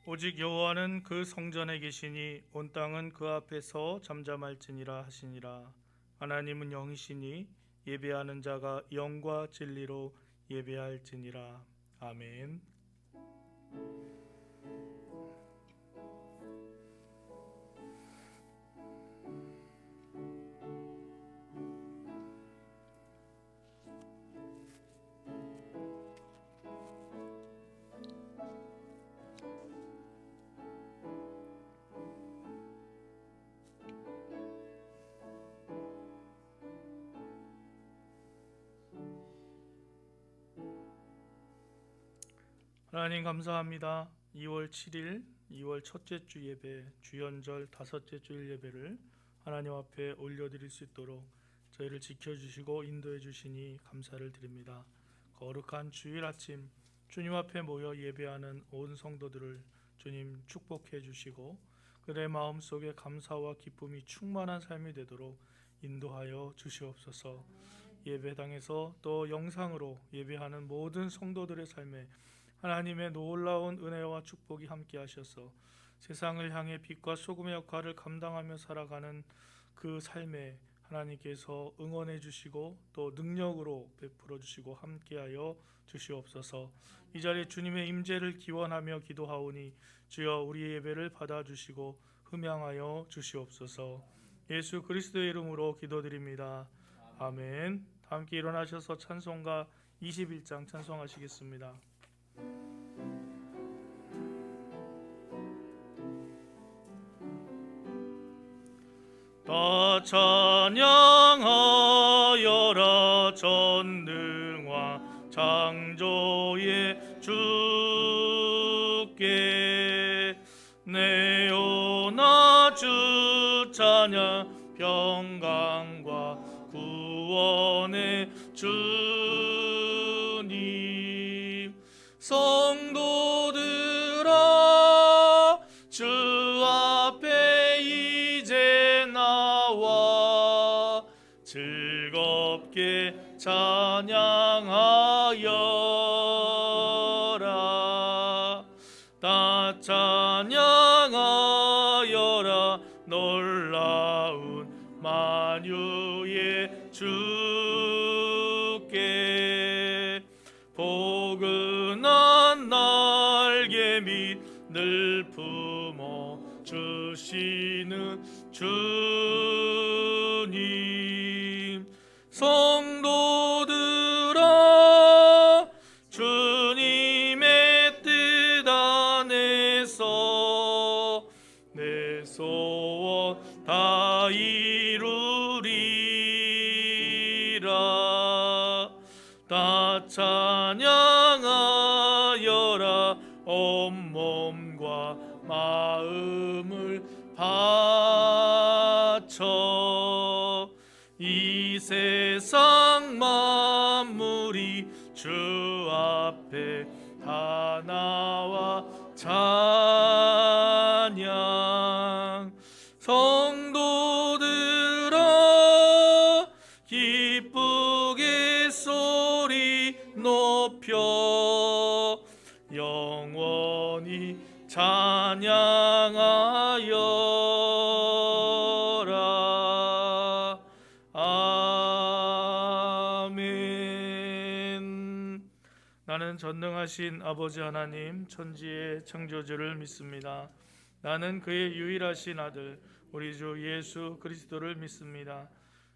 오직 여호와는 그 성전에 계시니 온 땅은 그 앞에서 잠잠할지니라 하시니라. 하나님은 영이시니 예배하는 자가 영과 진리로 예배할지니라. 아멘. 하나님 감사합니다. 2월 7일 2월 첫째 주 예배 주연절 다섯째 주일 예배를 하나님 앞에 올려드릴 수 있도록 저희를 지켜주시고 인도해 주시니 감사를 드립니다. 거룩한 주일 아침 주님 앞에 모여 예배하는 온 성도들을 주님 축복해 주시고 그들의 마음속에 감사와 기쁨이 충만한 삶이 되도록 인도하여 주시옵소서. 예배당에서 또 영상으로 예배하는 모든 성도들의 삶에 하나님의 놀라운 은혜와 축복이 함께 하셔서 세상을 향해 빛과 소금의 역할을 감당하며 살아가는 그 삶에 하나님께서 응원해 주시고 또 능력으로 베풀어 주시고 함께하여 주시옵소서. 이 자리에 주님의 임재를 기원하며 기도하오니 주여 우리의 예배를 받아주시고 흠양하여 주시옵소서. 예수 그리스도의 이름으로 기도드립니다. 아멘. 다 함께 일어나셔서 찬송가 21장 찬송하시겠습니다. 다 찬양하여라 전능왕 창조의 주께 내오나 주 찬양 평강과 구원의 주님 성도들아 주 앞에 이제 나와 즐겁게 찬양하여라 다 찬양하여라 놀라운 만유의 주께 포근한 날개 밑 늘 품어 주시는 주님 성도들아 주님의 뜻 안에서 내 소원 다 이루리라 다 찬양하여라 온몸과 마음을 바쳐 이 세상 만물이 주 앞에 다 나와 찬양 성도들아 기쁘게 소리 높여 영원히 찬양하여라. 아멘. 나는 전능하신 아버지 하나님 천지의 창조주를 믿습니다. 나는 그의 유일하신 아들 우리 주 예수 그리스도를 믿습니다.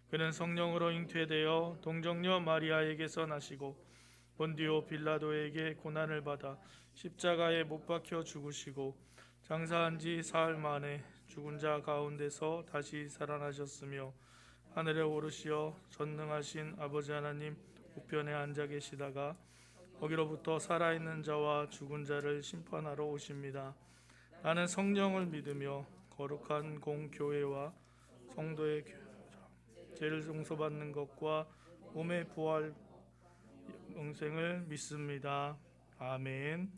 그는 성령으로 잉태되어 동정녀 마리아에게서 나시고 본디오 빌라도에게 고난을 받아 십자가에 못 박혀 죽으시고 장사한 지 사흘 만에 죽은 자 가운데서 다시 살아나셨으며 하늘에 오르시어 전능하신 아버지 하나님 우편에 앉아 계시다가 거기로부터 살아있는 자와 죽은 자를 심판하러 오십니다. 나는 성령을 믿으며 거룩한 공교회와 성도의 죄를 용서받는 것과 몸의 부활 영생을 믿습니다. 아멘.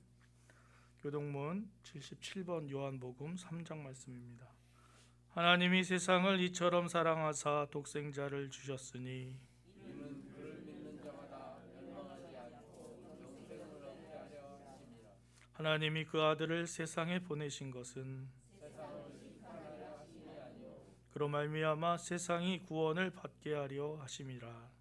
교동문 77번 요한복음 3장 말씀입니다. 하나님이 세상을 이처럼 사랑하사 독생자를 주셨으니 이는 그를 믿는 자마다 멸망하지 않고 영생을 얻게 하려 하심이라. 하나님이 그 아들을 세상에 보내신 것은 그로 말미암아 세상이 구원을 받게 하려 하심이라.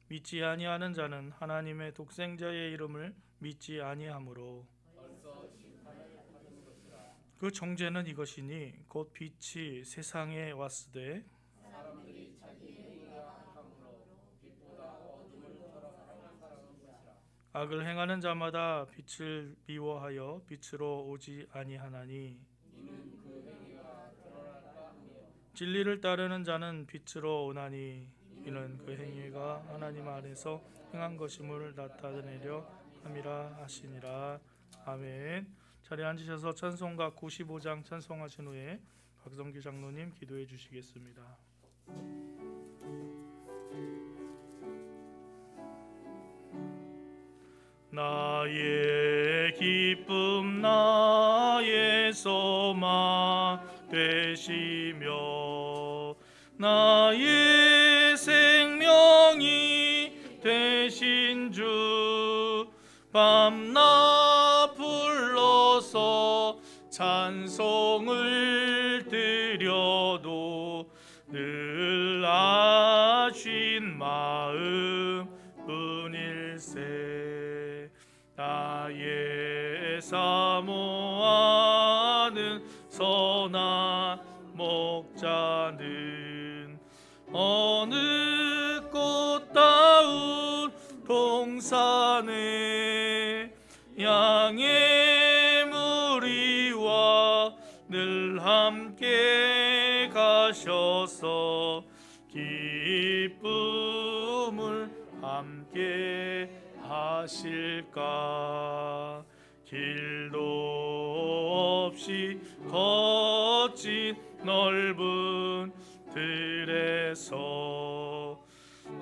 믿지 아니하는 자는 하나님의 독생자의 이름을 믿지 아니하므로 그 정죄는 이것이니 곧 빛이 세상에 왔으되 악을 행하는 자마다 빛을 미워하여 빛으로 오지 아니하나니 진리를 따르는 자는 빛으로 오나니 이는 그 행위가 하나님 안에서 행한 것임을 나타내려 함이라 하시니라. 아멘. 자리에 앉으셔서 찬송가 95장 찬송하신 후에 박성규 장로님 기도해 주시겠습니다. 나의 기쁨 나의 소망 되시며 나의 생명이 되신 주 밤낮 불러서 찬송을 드려도 늘 아신 마음 뿐일세. 나의 사모하는 선한 목자는 어느 꽃다운 동산에 양의 무리와 늘 함께 가셔서 기쁨을 함께 하실까. 길도 없이 거친 넓은 들에서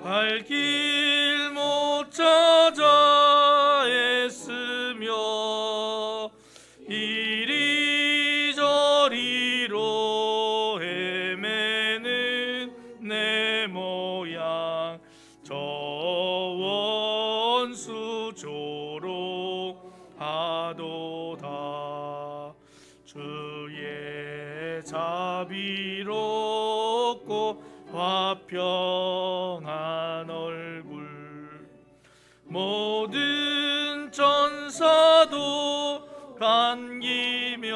갈 길 못 찾아 애쓰며 이리저리로 헤매는 내 모양 저 원수 조롱하도다. 주의 자비롭고 화평한 얼굴 모든 천사도 반기며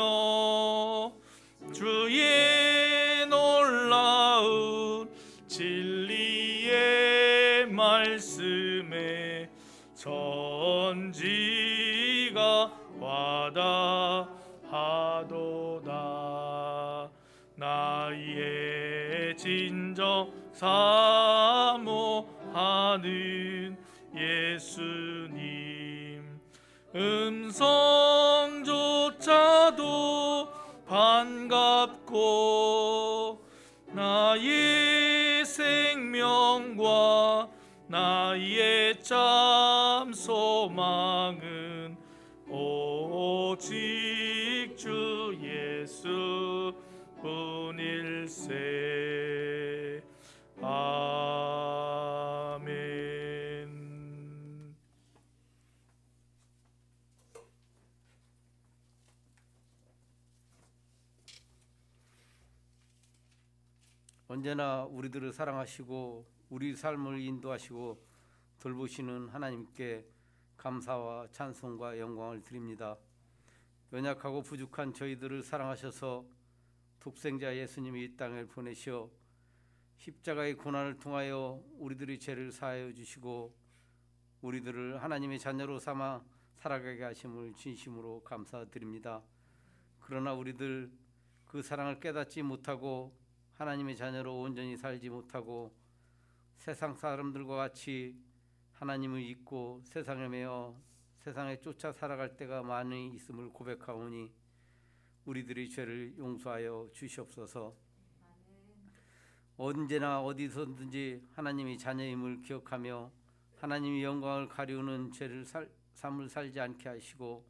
주의 놀라운 진리의 말씀에 천지가 와닿하도다. 나의 진정 사모하는 예수님 음성조차도 반갑고 나의 생명과 나의 참 소망은 오직 주 예수 뿐일세. 아멘. 언제나 우리들을 사랑하시고 우리 삶을 인도하시고 돌보시는 하나님께 감사와 찬송과 영광을 드립니다. 연약하고 부족한 저희들을 사랑하셔서 독생자 예수님이 이 땅을 보내시어 십자가의 고난을 통하여 우리들의 죄를 사하여 주시고 우리들을 하나님의 자녀로 삼아 살아가게 하심을 진심으로 감사드립니다. 그러나 우리들 그 사랑을 깨닫지 못하고 하나님의 자녀로 온전히 살지 못하고 세상 사람들과 같이 하나님을 잊고 세상에 매여 세상에 쫓아 살아갈 때가 많이 있음을 고백하오니 우리들의 죄를 용서하여 주시옵소서. 언제나 어디서든지 하나님의 자녀임을 기억하며 하나님의 영광을 가리우는 삶을 살지 않게 하시고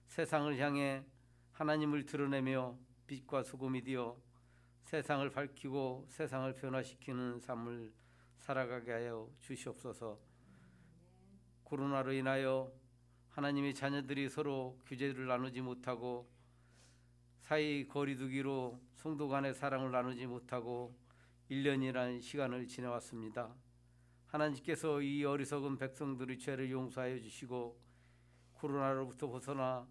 세상을 향해 하나님을 드러내며 빛과 소금이 되어 세상을 밝히고 세상을 변화시키는 삶을 살아가게 하여 주시옵소서. 코로나로 인하여 하나님의 자녀들이 서로 교제를 나누지 못하고 사이 거리두기로 성도 간의 사랑을 나누지 못하고 1년이라는 시간을 지내왔습니다. 하나님께서 이 어리석은 백성들의 죄를 용서하여 주시고 코로나로부터 벗어나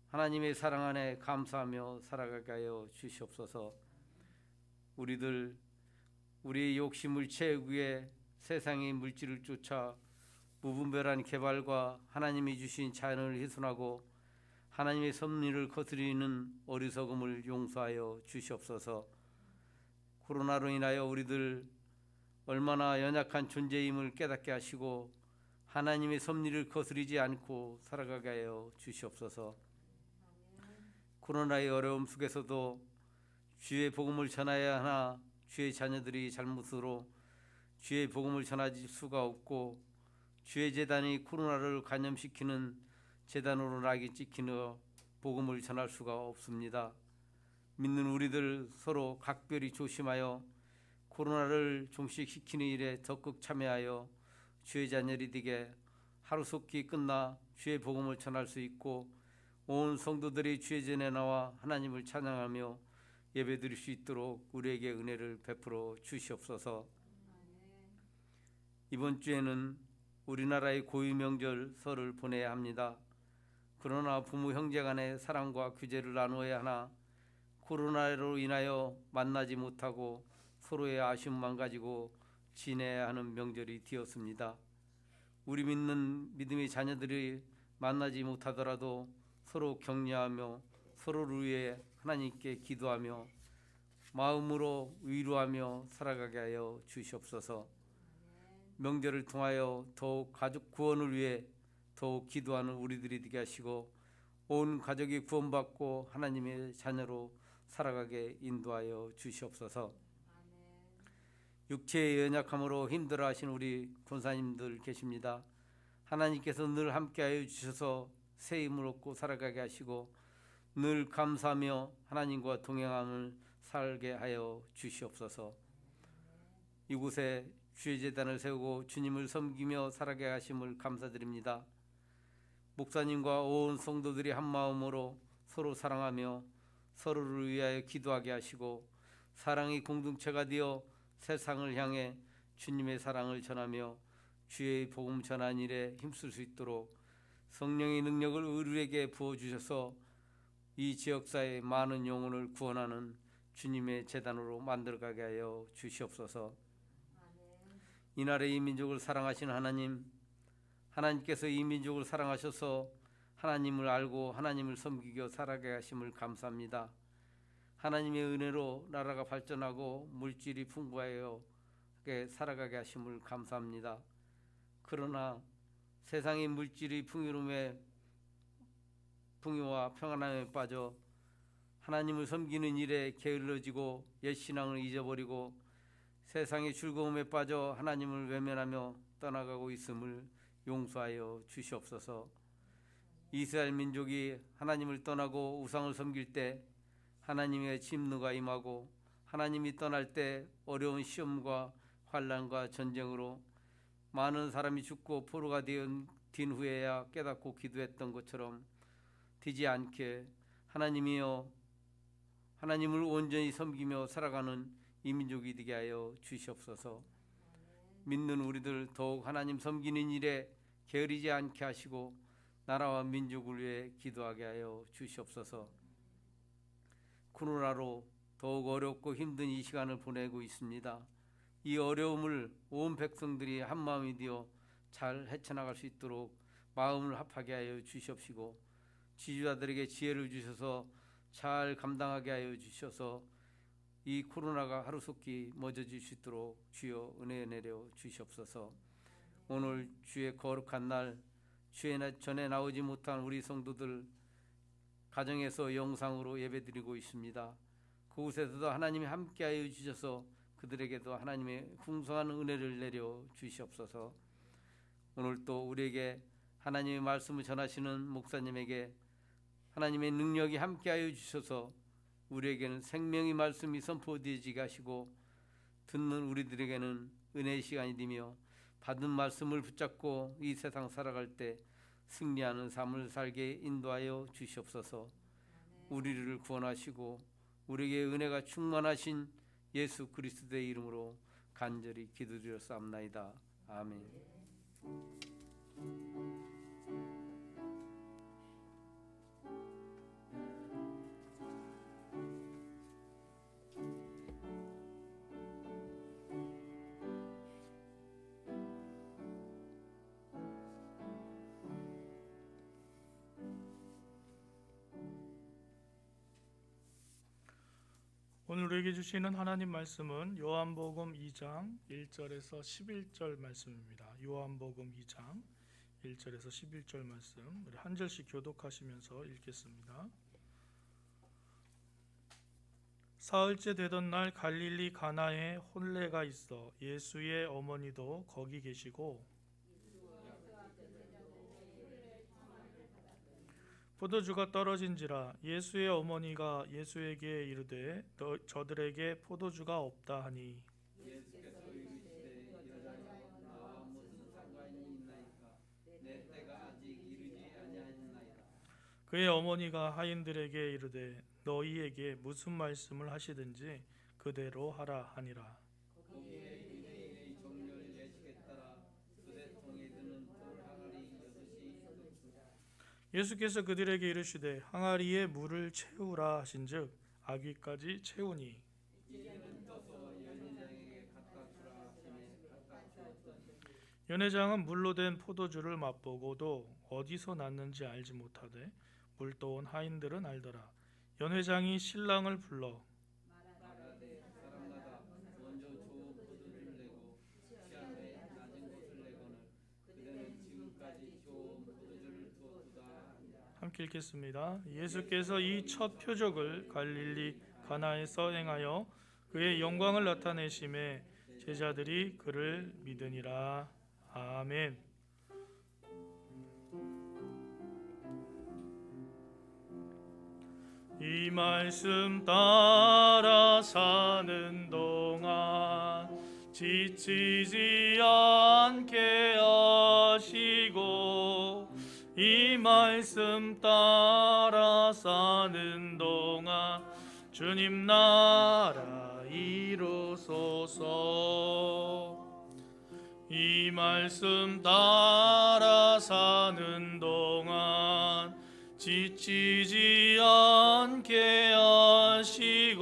하나님의 사랑 안에 감사하며 살아가게 하여 주시옵소서. 우리의 욕심을 채우기 위해 세상의 물질을 쫓아 무분별한 개발과 하나님이 주신 자연을 훼손하고 하나님의 섭리를 거스르는 어리석음을 용서하여 주시옵소서. 코로나로 인하여 우리들 얼마나 연약한 존재임을 깨닫게 하시고 하나님의 섭리를 거스르지 않고 살아가게 하여 주시옵소서. 코로나의 어려움 속에서도 주의 복음을 전하여야 하나 주의 자녀들이 잘못으로 주의 복음을 전하지 수가 없고 주의 재단이 코로나를 감염시키는 재단으로 낙이 찍히며 복음을 전할 수가 없습니다. 믿는 우리들 서로 각별히 조심하여 코로나를 종식시키는 일에 적극 참여하여 주의 자녀들이 되게 하루속히 끝나 주의 복음을 전할 수 있고 온 성도들이 주의 전에 나와 하나님을 찬양하며 예배드릴 수 있도록 우리에게 은혜를 베풀어 주시옵소서. 이번 주에는 우리나라의 고유 명절 설을 보내야 합니다. 그러나 부모 형제 간의 사랑과 규제를 나누어야 하나 코로나로 인하여 만나지 못하고 서로의 아쉬움만 가지고 지내야 하는 명절이 되었습니다. 우리 믿는 믿음의 자녀들이 만나지 못하더라도 서로 격려하며 서로를 위해 하나님께 기도하며 마음으로 위로하며 살아가게 하여 주시옵소서. 명절을 통하여 더욱 가족 구원을 위해 더욱 기도하는 우리들이 되게 하시고 온 가족이 구원받고 하나님의 자녀로 살아가게 인도하여 주시옵소서. 육체의 연약함으로 힘들어하신 우리 권사님들 계십니다. 하나님께서 늘 함께하여 주셔서 새 힘을 얻고 살아가게 하시고 늘 감사하며 하나님과 동행함을 살게 하여 주시옵소서. 이곳에 주의 재단을 세우고 주님을 섬기며 살아가게 하심을 감사드립니다. 목사님과 온 성도들이 한 마음으로 서로 사랑하며 서로를 위하여 기도하게 하시고 사랑의 공동체가 되어 세상을 향해 주님의 사랑을 전하며 주의 복음 전한 일에 힘쓸 수 있도록 성령의 능력을 우리에게 부어주셔서 이 지역사회의 많은 영혼을 구원하는 주님의 재단으로 만들어가게 하여 주시옵소서. 이 나라의 이 민족을 사랑하시는 하나님, 하나님께서 이 민족을 사랑하셔서 하나님을 알고 하나님을 섬기며 살아가게 하심을 감사합니다. 하나님의 은혜로 나라가 발전하고 물질이 풍부하여 살아가게 하심을 감사합니다. 그러나 세상의 물질이 풍요와 평안함에 빠져 하나님을 섬기는 일에 게을러지고 옛신앙을 잊어버리고 세상의 즐거움에 빠져 하나님을 외면하며 떠나가고 있음을 용서하여 주시옵소서. 이스라엘 민족이 하나님을 떠나고 우상을 섬길 때 하나님의 진노가 임하고 하나님이 떠날 때 어려운 시험과 환난과 전쟁으로 많은 사람이 죽고 포로가 된 후에야 깨닫고 기도했던 것처럼 되지 않게 하나님이여 하나님을 온전히 섬기며 살아가는 이 민족이 되게 하여 주시옵소서. 믿는 우리들 더욱 하나님 섬기는 일에 게으르지 않게 하시고 나라와 민족을 위해 기도하게 하여 주시옵소서. 코로나로 더욱 어렵고 힘든 이 시간을 보내고 있습니다. 이 어려움을 온 백성들이 한마음이 되어 잘 헤쳐나갈 수 있도록 마음을 합하게 하여 주시옵시고 지주자들에게 지혜를 주셔서 잘 감당하게 하여 주셔서 이 코로나가 하루속히 멎어질 수 있도록 주여 은혜 내려 주시옵소서. 오늘 주의 거룩한 날 주의 전에 나오지 못한 우리 성도들 가정에서 영상으로 예배드리고 있습니다. 그곳에서도 하나님이 함께하여 주셔서 그들에게도 하나님의 풍성한 은혜를 내려 주시옵소서. 오늘 또 우리에게 하나님의 말씀을 전하시는 목사님에게 하나님의 능력이 함께하여 주셔서 우리에게는 생명의 말씀이 선포되어지게 하시고 듣는 우리들에게는 은혜의 시간이 되며 받은 말씀을 붙잡고 이 세상 살아갈 때 승리하는 삶을 살게 인도하여 주시옵소서. 우리를 구원하시고 우리에게 은혜가 충만하신 예수 그리스도의 이름으로 간절히 기도드렸사옵나이다. 아멘. 오늘 우리에게 주시는 하나님 말씀은 요한복음 2장 1절에서 11절 말씀입니다. 요한복음 2장 1절에서 11절 말씀 우리 한 절씩 교독하시면서 읽겠습니다. 사흘째 되던 날 갈릴리 가나에 혼례가 있어 예수의 어머니도 거기 계시고 포도주가 떨어진지라 예수의 어머니가 예수에게 이르되 저들에게 포도주가 없다 하니 예수께서 이르시되 여자여 나와 무슨 상관이 있나이까 내 때가 아직 이르지 아니하였나이다. 그의 어머니가 하인들에게 이르되 너희에게 무슨 말씀을 하시든지 그대로 하라 하니라. 거기에 유대인의 정렬 예식에 따라 두 대통에 드는 돌 항아리 6이 있었으나 예수께서 그들에게 이르시되 항아리에 물을 채우라 하신즉 아귀까지 채우니 이제는 떠서 연회장에게 각각 주라 하시매 각각 주었더니 연회장은 물로 된 포도주를 맛보고도 어디서 났는지 알지 못하되 물 떠온 하인들은 알더라. 연회장이 신랑을 불러 말하되 사랑하다 먼저 좋은 포도주를 내고 취한 후에 낮은 것을 내거늘 그대는 지금까지 좋은 포도주를 두었도다 하니라. 함께 읽겠습니다. 예수께서 이 첫 표적을 갈릴리 가나에서 행하여 그의 영광을 나타내심에 제자들이 그를 믿으니라. 아멘. 이 말씀 따라 사는 동안 지치지 않게 하시고 이 말씀 따라 사는 동안 주님 나라 이루소서. 이 말씀 따라 사는 동안 지치지 않게 하시고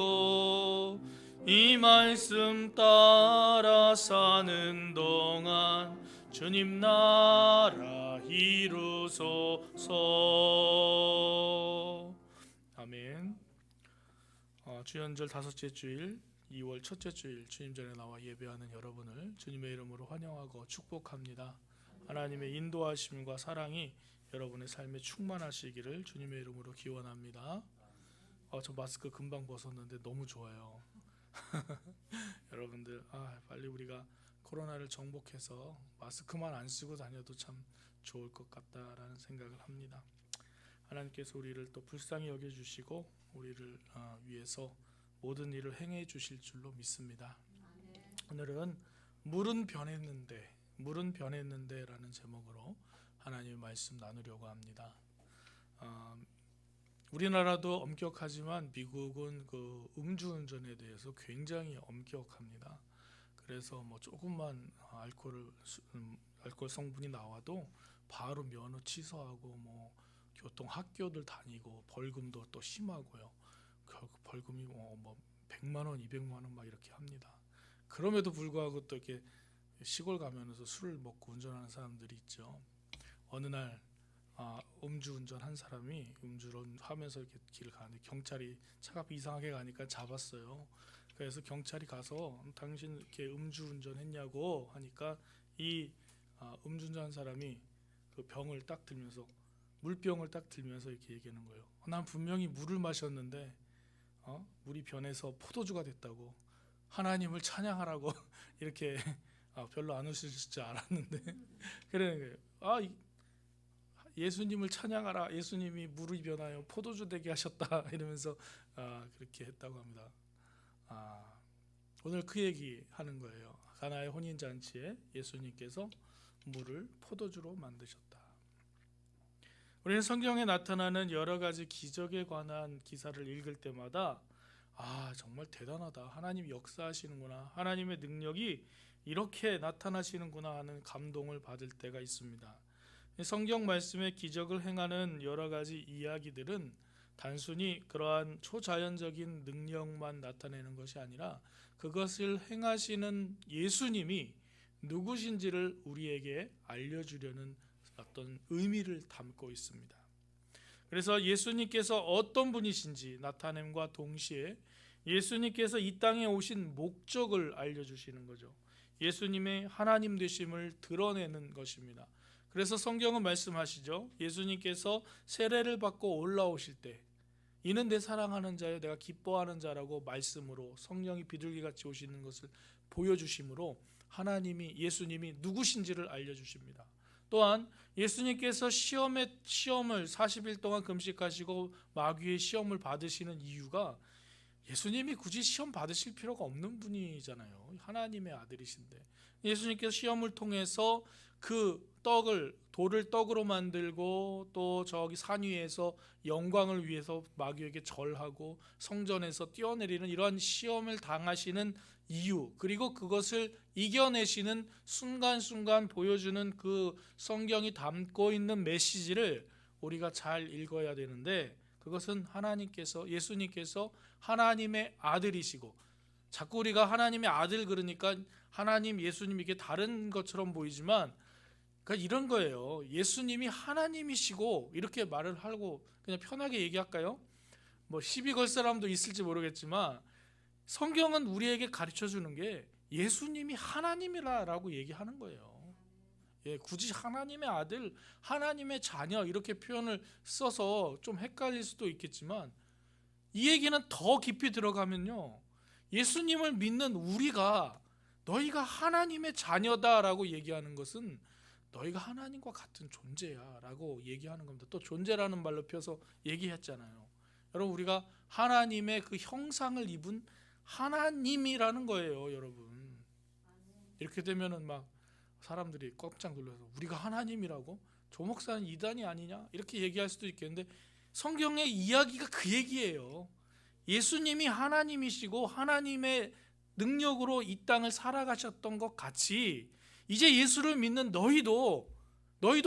이 말씀 따라 사는 동안 주님 나라 이루소서. 아멘. 주연절 다섯째 주일 2월 첫째 주일 주님 전에 나와 예배하는 여러분을 주님의 이름으로 환영하고 축복합니다. 하나님의 인도하심과 사랑이 여러분의 삶에 충만하시기를 주님의 이름으로 기원합니다. 저 마스크 금방 벗었는데 너무 좋아요. 여러분들 빨리 우리가 코로나를 정복해서 마스크만 안 쓰고 다녀도 참 좋을 것 같다라는 생각을 합니다. 하나님께서 우리를 또 불쌍히 여겨주시고 우리를 위해서 모든 일을 행해 주실 줄로 믿습니다. 오늘은 물은 변했는데 라는 제목으로 하나님의 말씀 나누려고 합니다. 우리나라도 엄격하지만 미국은 그 음주운전에 대해서 굉장히 엄격합니다. 그래서 뭐 조금만 알코올 성분이 나와도 바로 면허 취소하고 뭐 교통 학교들 다니고 벌금도 또 심하고요. 벌금이 뭐 100만 원, 200만 원 막 이렇게 합니다. 그럼에도 불구하고 또 이렇게 시골 가면서 술을 먹고 운전하는 사람들이 있죠. 어느 날 음주운전 한 사람이 음주를 하면서 이렇게 길을 가는데 경찰이 차가 이상하게 가니까 잡았어요. 그래서 경찰이 가서 당신 이렇게 음주운전했냐고 하니까 이 음주운전한 사람이 그 병을 딱 들면서 물병을 딱 들면서 이렇게 얘기하는 거예요. 난 분명히 물을 마셨는데 물이 변해서 포도주가 됐다고 하나님을 찬양하라고 이렇게 별로 안 웃으실 줄 알았는데 그러는 거예요. 예수님을 찬양하라. 예수님이 물이 변하여 포도주 되게 하셨다 이러면서 그렇게 했다고 합니다. 오늘 그 얘기 하는 거예요. 가나의 혼인 잔치에 예수님께서 물을 포도주로 만드셨다. 우리는 성경에 나타나는 여러 가지 기적에 관한 기사를 읽을 때마다 정말 대단하다. 하나님 역사하시는구나. 하나님의 능력이 이렇게 나타나시는구나 하는 감동을 받을 때가 있습니다. 성경 말씀에 기적을 행하는 여러 가지 이야기들은 단순히 그러한 초자연적인 능력만 나타내는 것이 아니라 그것을 행하시는 예수님이 누구신지를 우리에게 알려주려는 어떤 의미를 담고 있습니다. 그래서 예수님께서 어떤 분이신지 나타냄과 동시에 예수님께서 이 땅에 오신 목적을 알려주시는 거죠. 예수님의 하나님 되심을 드러내는 것입니다. 그래서 성경은 말씀하시죠. 예수님께서 세례를 받고 올라오실 때 이는 내 사랑하는 자여 내가 기뻐하는 자라고 말씀으로 성령이 비둘기같이 오시는 것을 보여주심으로 하나님이 예수님이 누구신지를 알려주십니다. 또한 예수님께서 시험을 40일 동안 금식하시고 마귀의 시험을 받으시는 이유가 예수님이 굳이 시험 받으실 필요가 없는 분이잖아요. 하나님의 아들이신데 예수님께서 시험을 통해서 그 돌을 떡으로 만들고 또 저기 산 위에서 영광을 위해서 마귀에게 절하고 성전에서 뛰어내리는 이러한 시험을 당하시는 이유, 그리고 그것을 이겨내시는 순간순간 보여주는 그 성경이 담고 있는 메시지를 우리가 잘 읽어야 되는데, 그것은 예수님께서 하나님의 아들이시고, 자꾸 우리가 하나님의 아들 그러니까 하나님, 예수님 이게 다른 것처럼 보이지만 그러니까 이런 거예요. 예수님이 하나님이시고 이렇게 말을 하고 그냥 편하게 얘기할까요? 뭐 시비 걸 사람도 있을지 모르겠지만 성경은 우리에게 가르쳐 주는 게 예수님이 하나님이라고 얘기하는 거예요. 굳이 하나님의 아들, 하나님의 자녀 이렇게 표현을 써서 좀 헷갈릴 수도 있겠지만 이 얘기는 더 깊이 들어가면요, 예수님을 믿는 우리가 너희가 하나님의 자녀다라고 얘기하는 것은 너희가 하나님과 같은 존재야 라고 얘기하는 겁니다. 또 존재라는 말로 펴서 얘기했잖아요. 여러분, 우리가 하나님의 그 형상을 입은 하나님이라는 거예요. 여러분, 이렇게 되면은 막 사람들이 깜짝 놀라서 우리가 하나님이라고? 조 목사는 이단이 아니냐? 이렇게 얘기할 수도 있겠는데 성경의 이야기가 그 얘기예요. 예수님이 하나님이시고 하나님의 능력으로 이 땅을 살아가셨던 것 같이 이제 예수를 믿는 너희도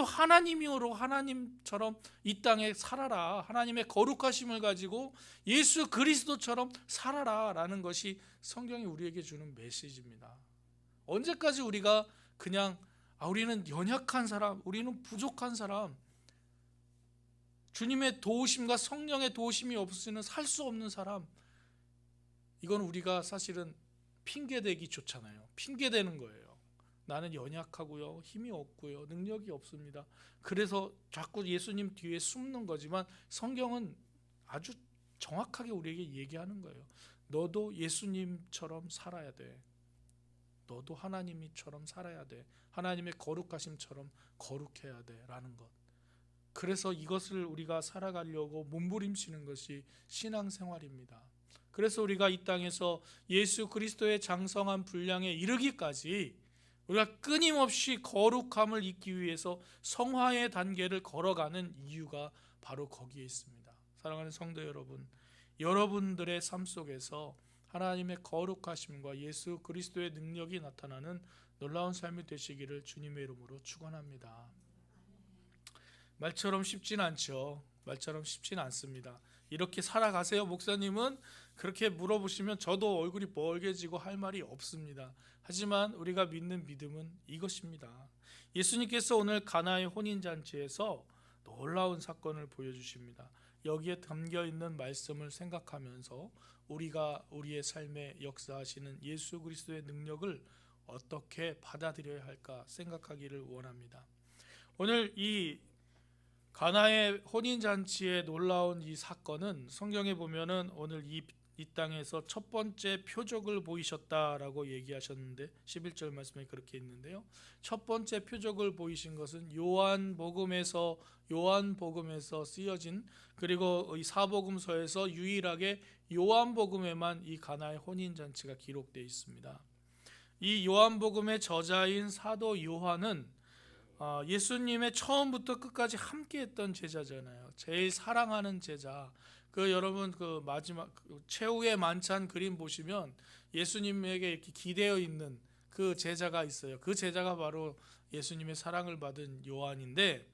하나님으로 하나님처럼 이 땅에 살아라. 하나님의 거룩하심을 가지고 예수 그리스도처럼 살아라 라는 것이 성경이 우리에게 주는 메시지입니다. 언제까지 우리가 그냥 우리는 연약한 사람, 우리는 부족한 사람, 주님의 도우심과 성령의 도우심이 없으면 살 수 없는 사람, 이건 우리가 사실은 핑계대기 좋잖아요. 핑계대는 거예요. 나는 연약하고요, 힘이 없고요, 능력이 없습니다. 그래서 자꾸 예수님 뒤에 숨는 거지만 성경은 아주 정확하게 우리에게 얘기하는 거예요. 너도 예수님처럼 살아야 돼. 너도 하나님처럼 살아야 돼. 하나님의 거룩하심처럼 거룩해야 돼 라는 것. 그래서 이것을 우리가 살아가려고 몸부림치는 것이 신앙생활입니다. 그래서 우리가 이 땅에서 예수 그리스도의 장성한 분량에 이르기까지 우리가 끊임없이 거룩함을 잇기 위해서 성화의 단계를 걸어가는 이유가 바로 거기에 있습니다. 사랑하는 성도 여러분, 여러분들의 삶 속에서 하나님의 거룩하심과 예수 그리스도의 능력이 나타나는 놀라운 삶이 되시기를 주님의 이름으로 축원합니다. 말처럼 쉽진 않죠. 말처럼 쉽진 않습니다. 이렇게 살아가세요 목사님은? 그렇게 물어보시면 저도 얼굴이 뻘개지고 할 말이 없습니다. 하지만 우리가 믿는 믿음은 이것입니다. 예수님께서 오늘 가나의 혼인잔치에서 놀라운 사건을 보여주십니다. 여기에 담겨있는 말씀을 생각하면서 우리가 우리의 삶에 역사하시는 예수 그리스도의 능력을 어떻게 받아들여야 할까 생각하기를 원합니다. 오늘 이 가나의 혼인잔치의 놀라운 이 사건은 성경에 보면은 오늘 이 땅에서 첫 번째 표적을 보이셨다라고 얘기하셨는데 11절 말씀에 그렇게 있는데요. 첫 번째 표적을 보이신 것은 요한복음에서 쓰여진, 그리고 이 사복음서에서 유일하게 요한복음에만 이 가나의 혼인잔치가 기록되어 있습니다. 이 요한복음의 저자인 사도 요한은 예수님의 처음부터 끝까지 함께했던 제자잖아요. 제일 사랑하는 제자. 여러분 마지막 최후의 만찬 그림 보시면 예수님에게 이렇게 기대어 있는 그 제자가 있어요. 그 제자가 바로 예수님의 사랑을 받은 요한인데,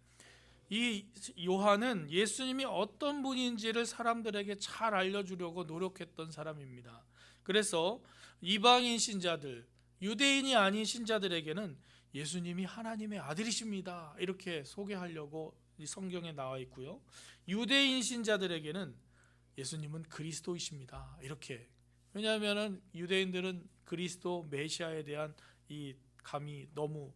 이 요한은 예수님이 어떤 분인지를 사람들에게 잘 알려주려고 노력했던 사람입니다. 그래서 이방인 신자들, 유대인이 아닌 신자들에게는 예수님이 하나님의 아들이십니다 이렇게 소개하려고 이 성경에 나와 있고요. 유대인 신자들에게는 예수님은 그리스도이십니다 이렇게. 왜냐하면 유대인들은 그리스도 메시아에 대한 이 감이 너무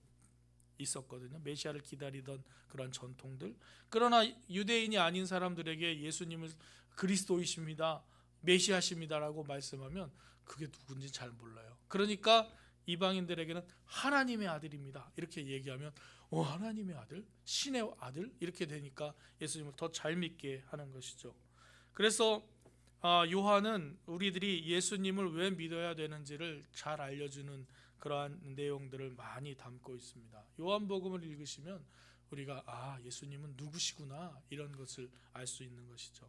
있었거든요. 메시아를 기다리던 그런 전통들. 그러나 유대인이 아닌 사람들에게 예수님을 그리스도이십니다, 메시아십니다라고 말씀하면 그게 누군지 잘 몰라요. 그러니까 이방인들에게는 하나님의 아들입니다 이렇게 얘기하면 하나님의 아들? 신의 아들? 이렇게 되니까 예수님을 더 잘 믿게 하는 것이죠. 그래서 요한은 우리들이 예수님을 왜 믿어야 되는지를 잘 알려주는 그러한 내용들을 많이 담고 있습니다. 요한복음을 읽으시면 우리가 예수님은 누구시구나 이런 것을 알 수 있는 것이죠.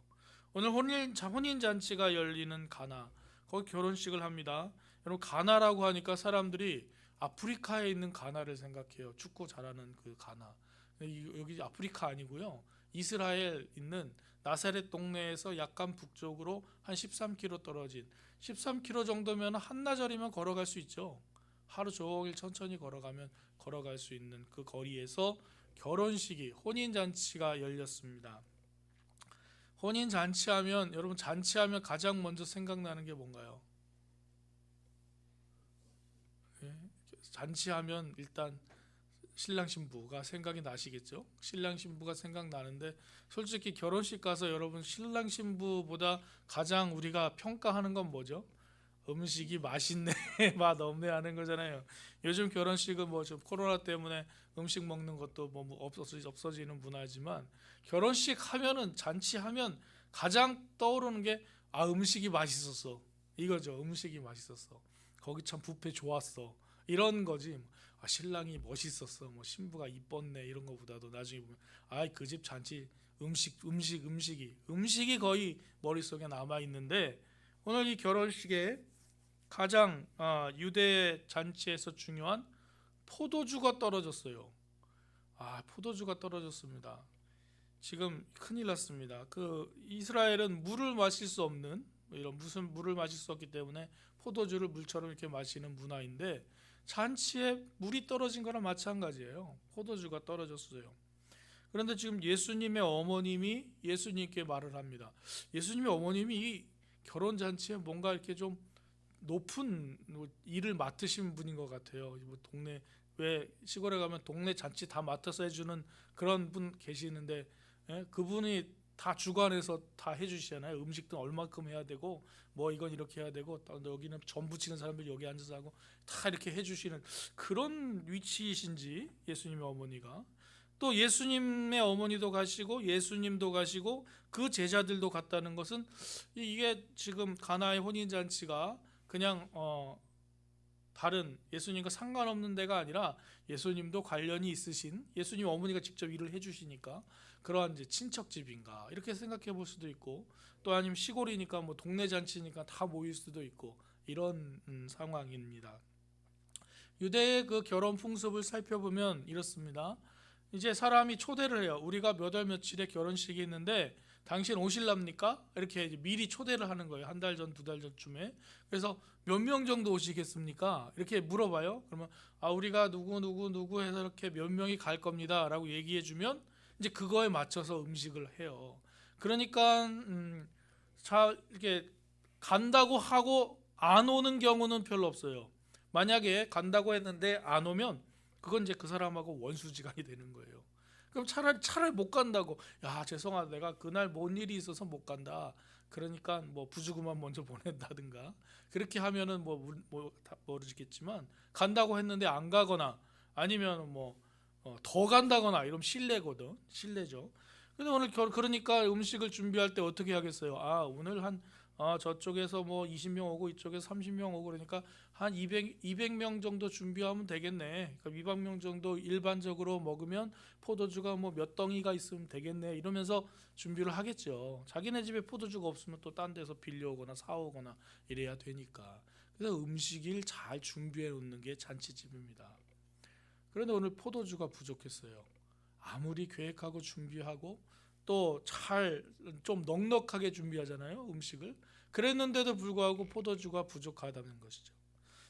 오늘 혼인잔치가 열리는 가나, 거기 결혼식을 합니다. 여러분, 가나라고 하니까 사람들이 아프리카에 있는 가나를 생각해요. 축구 잘하는 그 가나. 여기 아프리카 아니고요, 이스라엘 있는 나사렛 동네에서 약간 북쪽으로 한 13km 떨어진, 13km 정도면 한나절이면 걸어갈 수 있죠. 하루 종일 천천히 걸어갈 수 있는 그 거리에서 결혼식이, 혼인잔치가 열렸습니다. 혼인잔치하면, 여러분, 잔치하면 가장 먼저 생각나는 게 뭔가요? 잔치하면 일단 신랑 신부가 생각이 나시겠죠. 신랑 신부가 생각나는데, 솔직히 결혼식 가서 여러분 신랑 신부보다 가장 우리가 평가하는 건 뭐죠? 음식이 맛있네 맛 없네 하는 거잖아요. 요즘 결혼식은 좀 코로나 때문에 음식 먹는 것도 없어지는 문화지만, 결혼식 하면은, 잔치하면 가장 떠오르는 게 음식이 맛있었어 이거죠. 음식이 맛있었어, 거기 참 뷔페 좋았어, 이런 거지. 신랑이 멋있었어, 신부가 이뻤네, 이런 거보다도 나중에 보면 그 집 잔치 음식이 거의 머릿속에 남아 있는데, 오늘 이 결혼식에 가장 유대 잔치에서 중요한 포도주가 떨어졌어요. 포도주가 떨어졌습니다. 지금 큰일 났습니다. 이스라엘은 물을 마실 수 없는, 무슨 물을 마실 수 없기 때문에 포도주를 물처럼 이렇게 마시는 문화인데, 잔치에 물이 떨어진 거랑 마찬가지예요. 포도주가 떨어졌어요. 그런데 지금 예수님의 어머님이 예수님께 말을 합니다. 예수님의 어머님이 이 결혼 잔치에 뭔가 이렇게 좀 높은 일을 맡으신 분인 것 같아요. 동네, 왜 시골에 가면 동네 잔치 다 맡아서 해주는 그런 분 계시는데, 그분이 다 주관해서 다 해주시잖아요. 음식도 얼마큼 해야 되고, 이건 이렇게 해야 되고, 여기는 전 부치는 사람들 여기 앉아서 하고, 다 이렇게 해주시는 그런 위치이신지, 예수님의 어머니가. 또 예수님의 어머니도 가시고 예수님도 가시고 그 제자들도 갔다는 것은, 이게 지금 가나의 혼인잔치가 그냥 다른 예수님과 상관없는 데가 아니라 예수님도 관련이 있으신, 예수님 어머니가 직접 일을 해주시니까 그러한 이제 친척집인가 이렇게 생각해 볼 수도 있고, 또 아니면 시골이니까 동네 잔치니까 다 모일 수도 있고, 이런 상황입니다. 유대의 그 결혼 풍습을 살펴보면 이렇습니다. 이제 사람이 초대를 해요. 우리가 몇 월 며칠에 결혼식이 있는데 당신 오실랍니까? 이렇게 미리 초대를 하는 거예요. 한 달 전, 두 달 전쯤에. 그래서 몇 명 정도 오시겠습니까? 이렇게 물어봐요. 그러면 우리가 누구 해서 이렇게 몇 명이 갈 겁니다 라고 얘기해 주면 이제 그거에 맞춰서 음식을 해요. 그러니까 이렇게 간다고 하고 안 오는 경우는 별로 없어요. 만약에 간다고 했는데 안 오면 그건 이제 그 사람하고 원수지간이 되는 거예요. 그럼 차라리 못 간다고, 죄송하다, 내가 그날 뭔 일이 있어서 못 간다, 그러니까 부주구만 먼저 보낸다든가, 그렇게 하면은 다 모르겠지만, 간다고 했는데 안 가거나 아니면 더 간다거나 이러면 실례죠. 근데 오늘 그러니까 음식을 준비할 때 어떻게 하겠어요? 오늘 한 저쪽에서 뭐 20명 오고 이쪽에서 30명 오고 그러니까 한 200명 정도 준비하면 되겠네. 그러니까 200명 정도 일반적으로 먹으면 포도주가 뭐 몇 덩이가 있으면 되겠네. 이러면서 준비를 하겠죠. 자기네 집에 포도주가 없으면 또 딴 데서 빌려오거나 사오거나 이래야 되니까. 그래서 음식을 잘 준비해 놓는 게 잔치집입니다. 그런데 오늘 포도주가 부족했어요. 아무리 계획하고 준비하고 또 잘 좀 넉넉하게 준비하잖아요, 음식을. 그랬는데도 불구하고 포도주가 부족하다는 것이죠.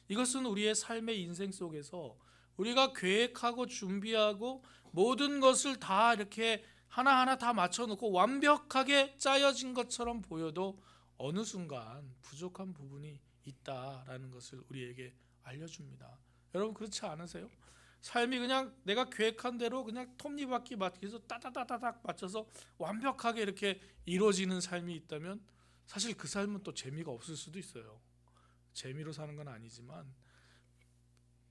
이것은 우리의 삶의 인생 속에서 우리가 계획하고 준비하고 모든 것을 다 이렇게 하나하나 다 맞춰놓고 완벽하게 짜여진 것처럼 보여도 어느 순간 부족한 부분이 있다라는 것을 우리에게 알려줍니다. 여러분 그렇지 않으세요? 삶이 그냥 내가 계획한 대로 그냥 톱니바퀴 맞춰서 따다다다닥 맞춰서 완벽하게 이렇게 이루어지는 삶이 있다면 사실 그 삶은 또 재미가 없을 수도 있어요. 재미로 사는 건 아니지만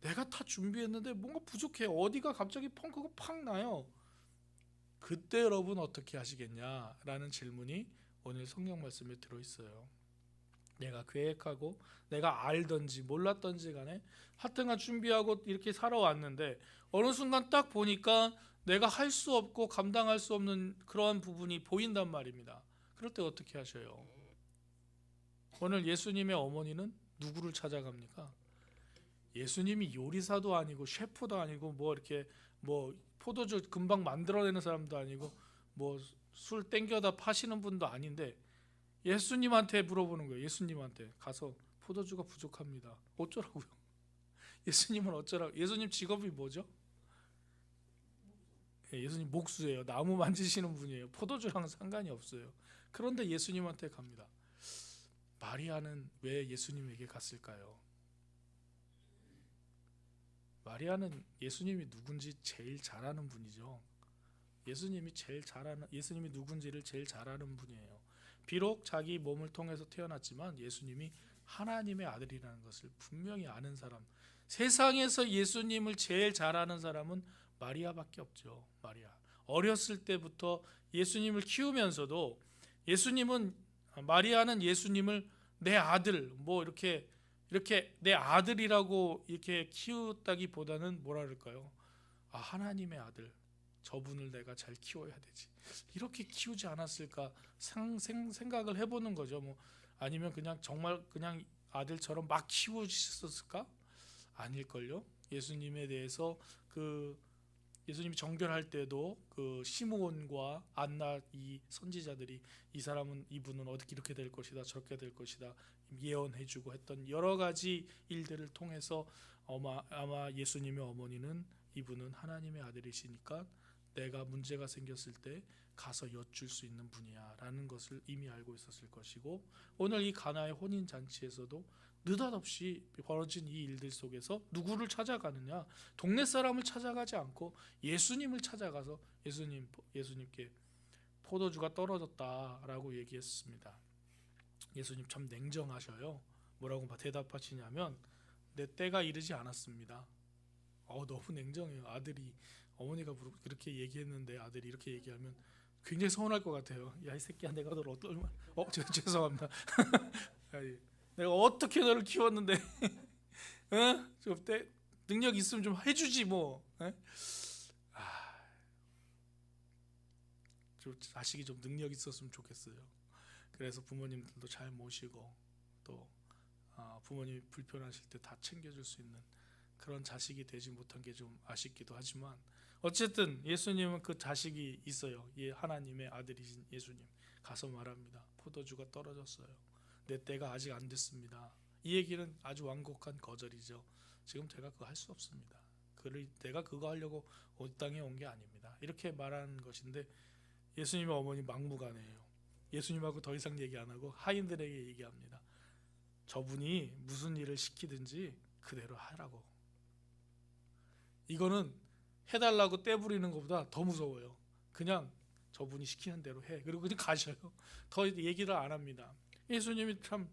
내가 다 준비했는데 뭔가 부족해. 어디가 갑자기 펑크가 팍 나요. 그때 여러분 어떻게 하시겠냐라는 질문이 오늘 성경 말씀에 들어있어요. 내가 계획하고 내가 알든지 몰랐든지 간에 하여튼간 준비하고 이렇게 살아왔는데 어느 순간 딱 보니까 내가 할 수 없고 감당할 수 없는 그러한 부분이 보인단 말입니다. 그럴 때 어떻게 하셔요? 오늘 예수님의 어머니는 누구를 찾아갑니까? 예수님이 요리사도 아니고 셰프도 아니고 뭐 이렇게 뭐 포도주 금방 만들어내는 사람도 아니고 뭐 술 땡겨다 파시는 분도 아닌데 예수님한테 물어보는 거예요. 예수님한테 가서 포도주가 부족합니다. 어쩌라고요? 예수님은 어쩌라고? 예수님 직업이 뭐죠? 예수님 목수예요. 나무 만지시는 분이에요. 포도주랑 상관이 없어요. 그런데 예수님한테 갑니다. 마리아는 왜 예수님에게 갔을까요? 마리아는 예수님이 누군지 제일 잘 아는 분이죠. 예수님이 누군지를 제일 잘 아는 분이에요. 비록 자기 몸을 통해서 태어났지만 예수님이 하나님의 아들이라는 것을 분명히 아는 사람. 세상에서 예수님을 제일 잘 아는 사람은 마리아밖에 없죠. 어렸을 때부터 예수님을 키우면서도 마리아는 예수님을 내 아들 뭐 이렇게 내 아들이라고 이렇게 키웠다기보다는 뭐라 그럴까요? 하나님의 아들. 저분을 내가 잘 키워야 되지. 이렇게 키우지 않았을까 생각을 해보는 거죠. 뭐 아니면 그냥 정말 그냥 아들처럼 막 키우셨을까? 아닐걸요. 예수님에 대해서 예수님이 정결할 때도 시므온과 안나 이 선지자들이 이분은 어떻게 이렇게 될 것이다 저렇게 될 것이다 예언해주고 했던 여러 가지 일들을 통해서 아마 예수님의 어머니는 이분은 하나님의 아들이시니까 내가 문제가 생겼을 때 가서 여쭐 수 있는 분이야 라는 것을 이미 알고 있었을 것이고 오늘 이 가나의 혼인잔치에서도 느닷없이 벌어진 이 일들 속에서 누구를 찾아가느냐? 동네 사람을 찾아가지 않고 예수님을 찾아가서 예수님께 포도주가 떨어졌다라고 얘기했습니다. 예수님 참 냉정하셔요. 뭐라고 대답하시냐면 내 때가 이르지 않았습니다. 너무 냉정해요. 어머니가 그렇게 얘기했는데 아들이 이렇게 얘기하면 굉장히 서운할 것 같아요. 야 이 새끼야 내가 너를 얼마나 죄송합니다. 내가 어떻게 너를 키웠는데 좀 능력 있으면 좀 해주지 뭐. 좀 자식이 좀 능력 있었으면 좋겠어요. 그래서 부모님들도 잘 모시고 또 부모님이 불편하실 때 다 챙겨줄 수 있는 그런 자식이 되지 못한 게 좀 아쉽기도 하지만 어쨌든 예수님은 그 자식이 있어요. 하나님의 아들이신 예수님 가서 말합니다. 포도주가 떨어졌어요. 내 때가 아직 안 됐습니다. 이 얘기는 아주 완곡한 거절이죠. 지금 제가 그거 할 수 없습니다. 내가 그거 하려고 온 땅에 온 게 아닙니다. 이렇게 말하는 것인데 예수님의 어머니 막무가내예요. 예수님하고 더 이상 얘기 안 하고 하인들에게 얘기합니다. 저분이 무슨 일을 시키든지 그대로 하라고. 이거는 해달라고 떼부리는 것보다 더 무서워요. 그냥 저분이 시키는 대로 해. 그리고 그냥 가셔요. 더 얘기를 안 합니다. 예수님이 참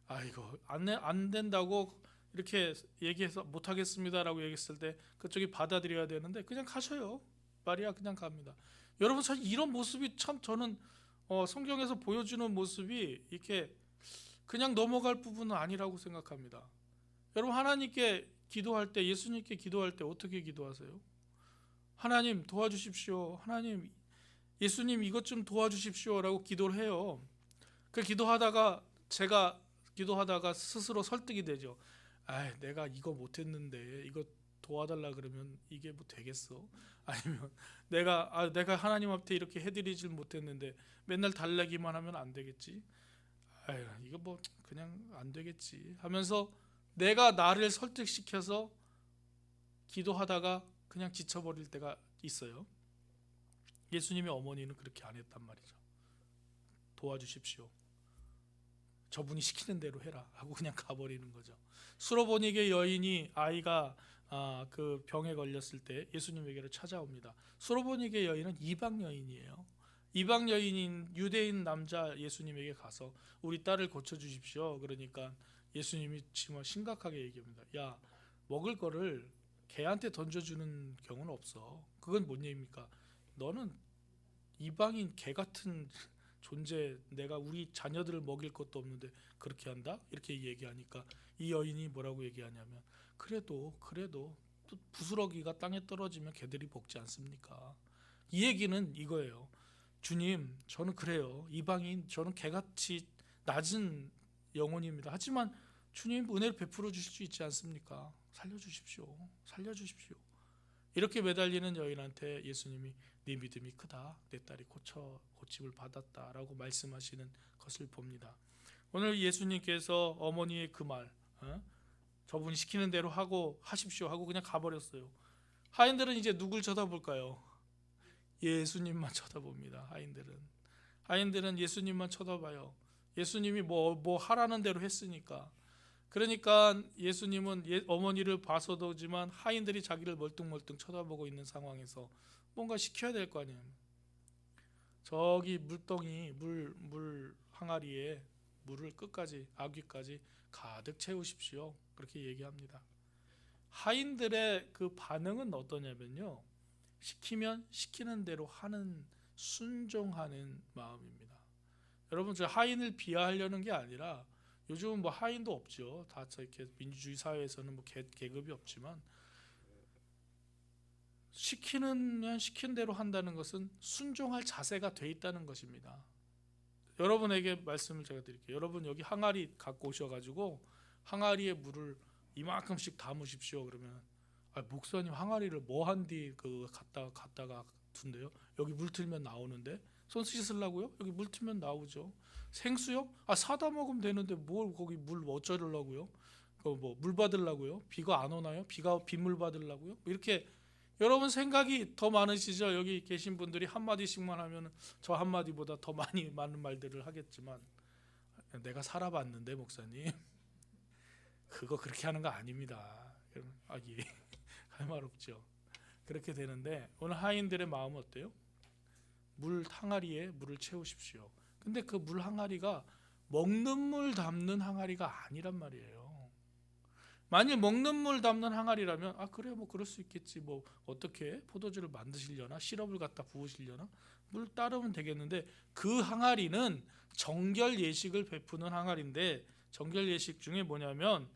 안 된다고 이렇게 얘기해서 못하겠습니다라고 얘기했을 때 그쪽이 받아들여야 되는데 그냥 가셔요. 마리아 그냥 갑니다. 여러분 사실 이런 모습이 참 저는 성경에서 보여주는 모습이 이렇게 그냥 넘어갈 부분은 아니라고 생각합니다. 여러분, 하나님께 기도할 때, 예수님께 기도할 때 어떻게 기도하세요? 하나님 도와주십시오. 하나님, 예수님 이것 좀 도와주십시오라고 기도를 해요. 그 제가 기도하다가 스스로 설득이 되죠. 아, 내가 이거 못했는데 이거 도와달라 그러면 이게 뭐 되겠어? 아니면 내가 하나님 앞에 이렇게 해드리질 못했는데 맨날 달래기만 하면 안 되겠지? 아유, 이거 뭐 그냥 안 되겠지 하면서 내가 나를 설득시켜서 기도하다가 그냥 지쳐버릴 때가 있어요. 예수님의 어머니는 그렇게 안 했단 말이죠. 도와주십시오. 저분이 시키는 대로 해라 하고 그냥 가버리는 거죠. 수로보니게 여인이 아이가 그 병에 걸렸을 때 예수님에게로 찾아옵니다. 수로보니게 여인은 이방 여인이에요. 이방 여인인 유대인 남자 예수님에게 가서 우리 딸을 고쳐주십시오. 그러니까 예수님이 정말 심각하게 얘기합니다. 야, 먹을 거를 개한테 던져주는 경우는 없어. 그건 뭔 얘기입니까? 너는 이방인 개 같은 존재, 내가 우리 자녀들을 먹일 것도 없는데 그렇게 한다? 이렇게 얘기하니까 이 여인이 뭐라고 얘기하냐면 그래도 또 부스러기가 땅에 떨어지면 개들이 먹지 않습니까? 이 얘기는 이거예요. 주님, 저는 그래요. 이방인, 저는 개같이 낮은 영혼입니다. 하지만 주님 은혜를 베풀어 주실 수 있지 않습니까? 살려주십시오. 살려주십시오. 이렇게 매달리는 여인한테 예수님이 네 믿음이 크다. 내 딸이 고침을 받았다라고 말씀하시는 것을 봅니다. 오늘 예수님께서 어머니의 그 말, 저분이 시키는 대로 하십시오 하고 그냥 가버렸어요. 하인들은 이제 누굴 쳐다볼까요? 예수님만 쳐다봅니다. 하인들은 예수님만 쳐다봐요. 예수님이 뭐 하라는 대로 했으니까. 그러니까 예수님은 어머니를 봐서도지만 하인들이 자기를 멀뚱멀뚱 쳐다보고 있는 상황에서 뭔가 시켜야 될 거 아니에요. 저기 물덩이 물 항아리에 물을 끝까지 아귀까지 가득 채우십시오. 그렇게 얘기합니다. 하인들의 그 반응은 어떠냐면요, 시키면 시키는 대로 하는 순종하는 마음입니다. 여러분, 저 하인을 비하하려는 게 아니라 요즘은 뭐 하인도 없죠. 다 이렇게 민주주의 사회에서는 뭐 계급이 없지만 시키는 대로 한다는 것은 순종할 자세가 돼 있다는 것입니다. 여러분에게 말씀을 제가 드릴게요. 여러분 여기 항아리 갖고 오셔가지고 항아리에 물을 이만큼씩 담으십시오. 그러면 목사님 항아리를 뭐 한뒤 갖다가 둔대요. 여기 물 틀면 나오는데 손 씻으려고요? 여기 물 틀면 나오죠. 생수요? 사다 먹으면 되는데 뭘 거기 물 어쩌려고요? 뭐 물 받으려고요? 비가 안 오나요? 빗물 받으려고요? 이렇게 여러분 생각이 더 많으시죠? 여기 계신 분들이 한마디씩만 하면 저 한마디보다 더 많은 말들을 하겠지만 내가 살아봤는데 목사님 그거 그렇게 하는 거 아닙니다. 예. 할 말 없죠. 그렇게 되는데 오늘 하인들의 마음은 어때요? 물 항아리에 물을 채우십시오. 근데 그 물 항아리가 먹는 물 담는 항아리가 아니란 말이에요. 만일 먹는 물 담는 항아리라면 그래 뭐 그럴 수 있겠지, 뭐 어떻게 포도주를 만드시려나 시럽을 갖다 부으시려나 물 따르면 되겠는데, 그 항아리는 정결 예식을 베푸는 항아리인데 정결 예식 중에 뭐냐면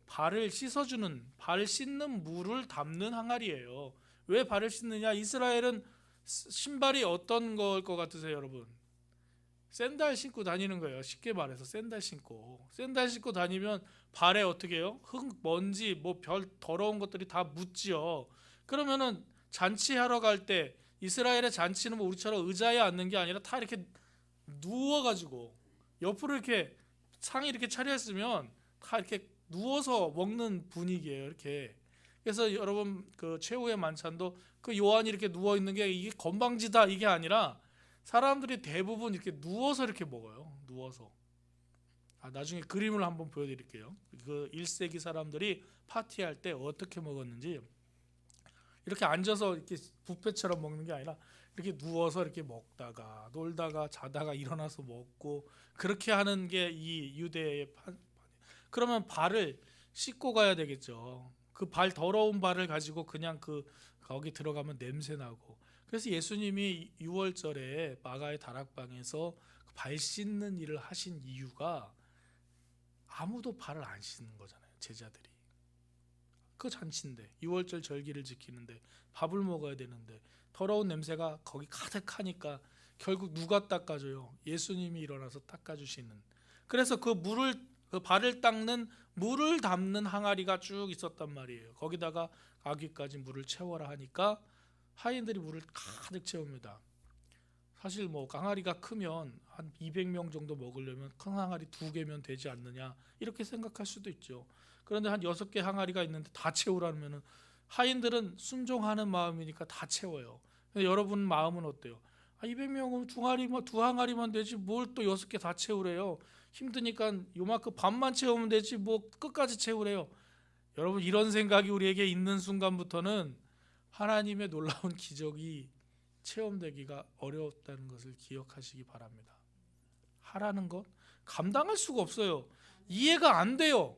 발을 씻는 물을 담는 항아리예요. 왜 발을 씻느냐? 이스라엘은 신발이 어떤 걸 것 같으세요, 여러분? 샌들 신고 다니는 거예요. 쉽게 말해서 샌들 신고 다니면 발에 어떻게 해요? 흙, 먼지, 뭐 별 더러운 것들이 다 묻지요. 그러면은 잔치하러 갈 때 이스라엘의 잔치는 뭐 우리처럼 의자에 앉는 게 아니라 다 이렇게 누워가지고 옆으로 이렇게 상이 이렇게 차려있으면 다 이렇게 누워서 먹는 분위기예요. 이렇게. 그래서 여러분 그 최후의 만찬도 그 요한이 이렇게 누워 있는 게 이게 건방지다 이게 아니라 사람들이 대부분 이렇게 누워서 이렇게 먹어요. 누워서. 나중에 그림을 한번 보여드릴게요. 그 1세기 사람들이 파티할 때 어떻게 먹었는지. 이렇게 앉아서 이렇게 뷔페처럼 먹는 게 아니라 이렇게 누워서 이렇게 먹다가 놀다가 자다가 일어나서 먹고 그렇게 하는 게 이 유대의 그러면 발을 씻고 가야 되겠죠. 그 더러운 발을 가지고 그냥 거기 들어가면 냄새 나고. 그래서 예수님이 6월절에 마가의 다락방에서 발 씻는 일을 하신 이유가 아무도 발을 안 씻는 거잖아요. 제자들이. 그 잔치인데 6월절 절기를 지키는데 밥을 먹어야 되는데 더러운 냄새가 거기 가득하니까 결국 누가 닦아줘요? 예수님이 일어나서 닦아주시는. 그래서 그 발을 닦는 물을 담는 항아리가 쭉 있었단 말이에요. 거기다가 아귀까지 물을 채워라 하니까 하인들이 물을 가득 채웁니다. 사실 뭐 항아리가 크면 한 200명 정도 먹으려면 큰 항아리 2개면 되지 않느냐 이렇게 생각할 수도 있죠. 그런데 한 6개 항아리가 있는데 다 채우라면은 하인들은 순종하는 마음이니까 다 채워요. 근데 여러분 마음은 어때요? 200명은 두 항아리만 되지 뭘 또 6개 다 채우래요. 힘드니까 요만큼 반만 채우면 되지 뭐 끝까지 채우래요. 여러분 이런 생각이 우리에게 있는 순간부터는 하나님의 놀라운 기적이 체험되기가 어려웠다는 것을 기억하시기 바랍니다. 하라는 것 감당할 수가 없어요. 이해가 안 돼요.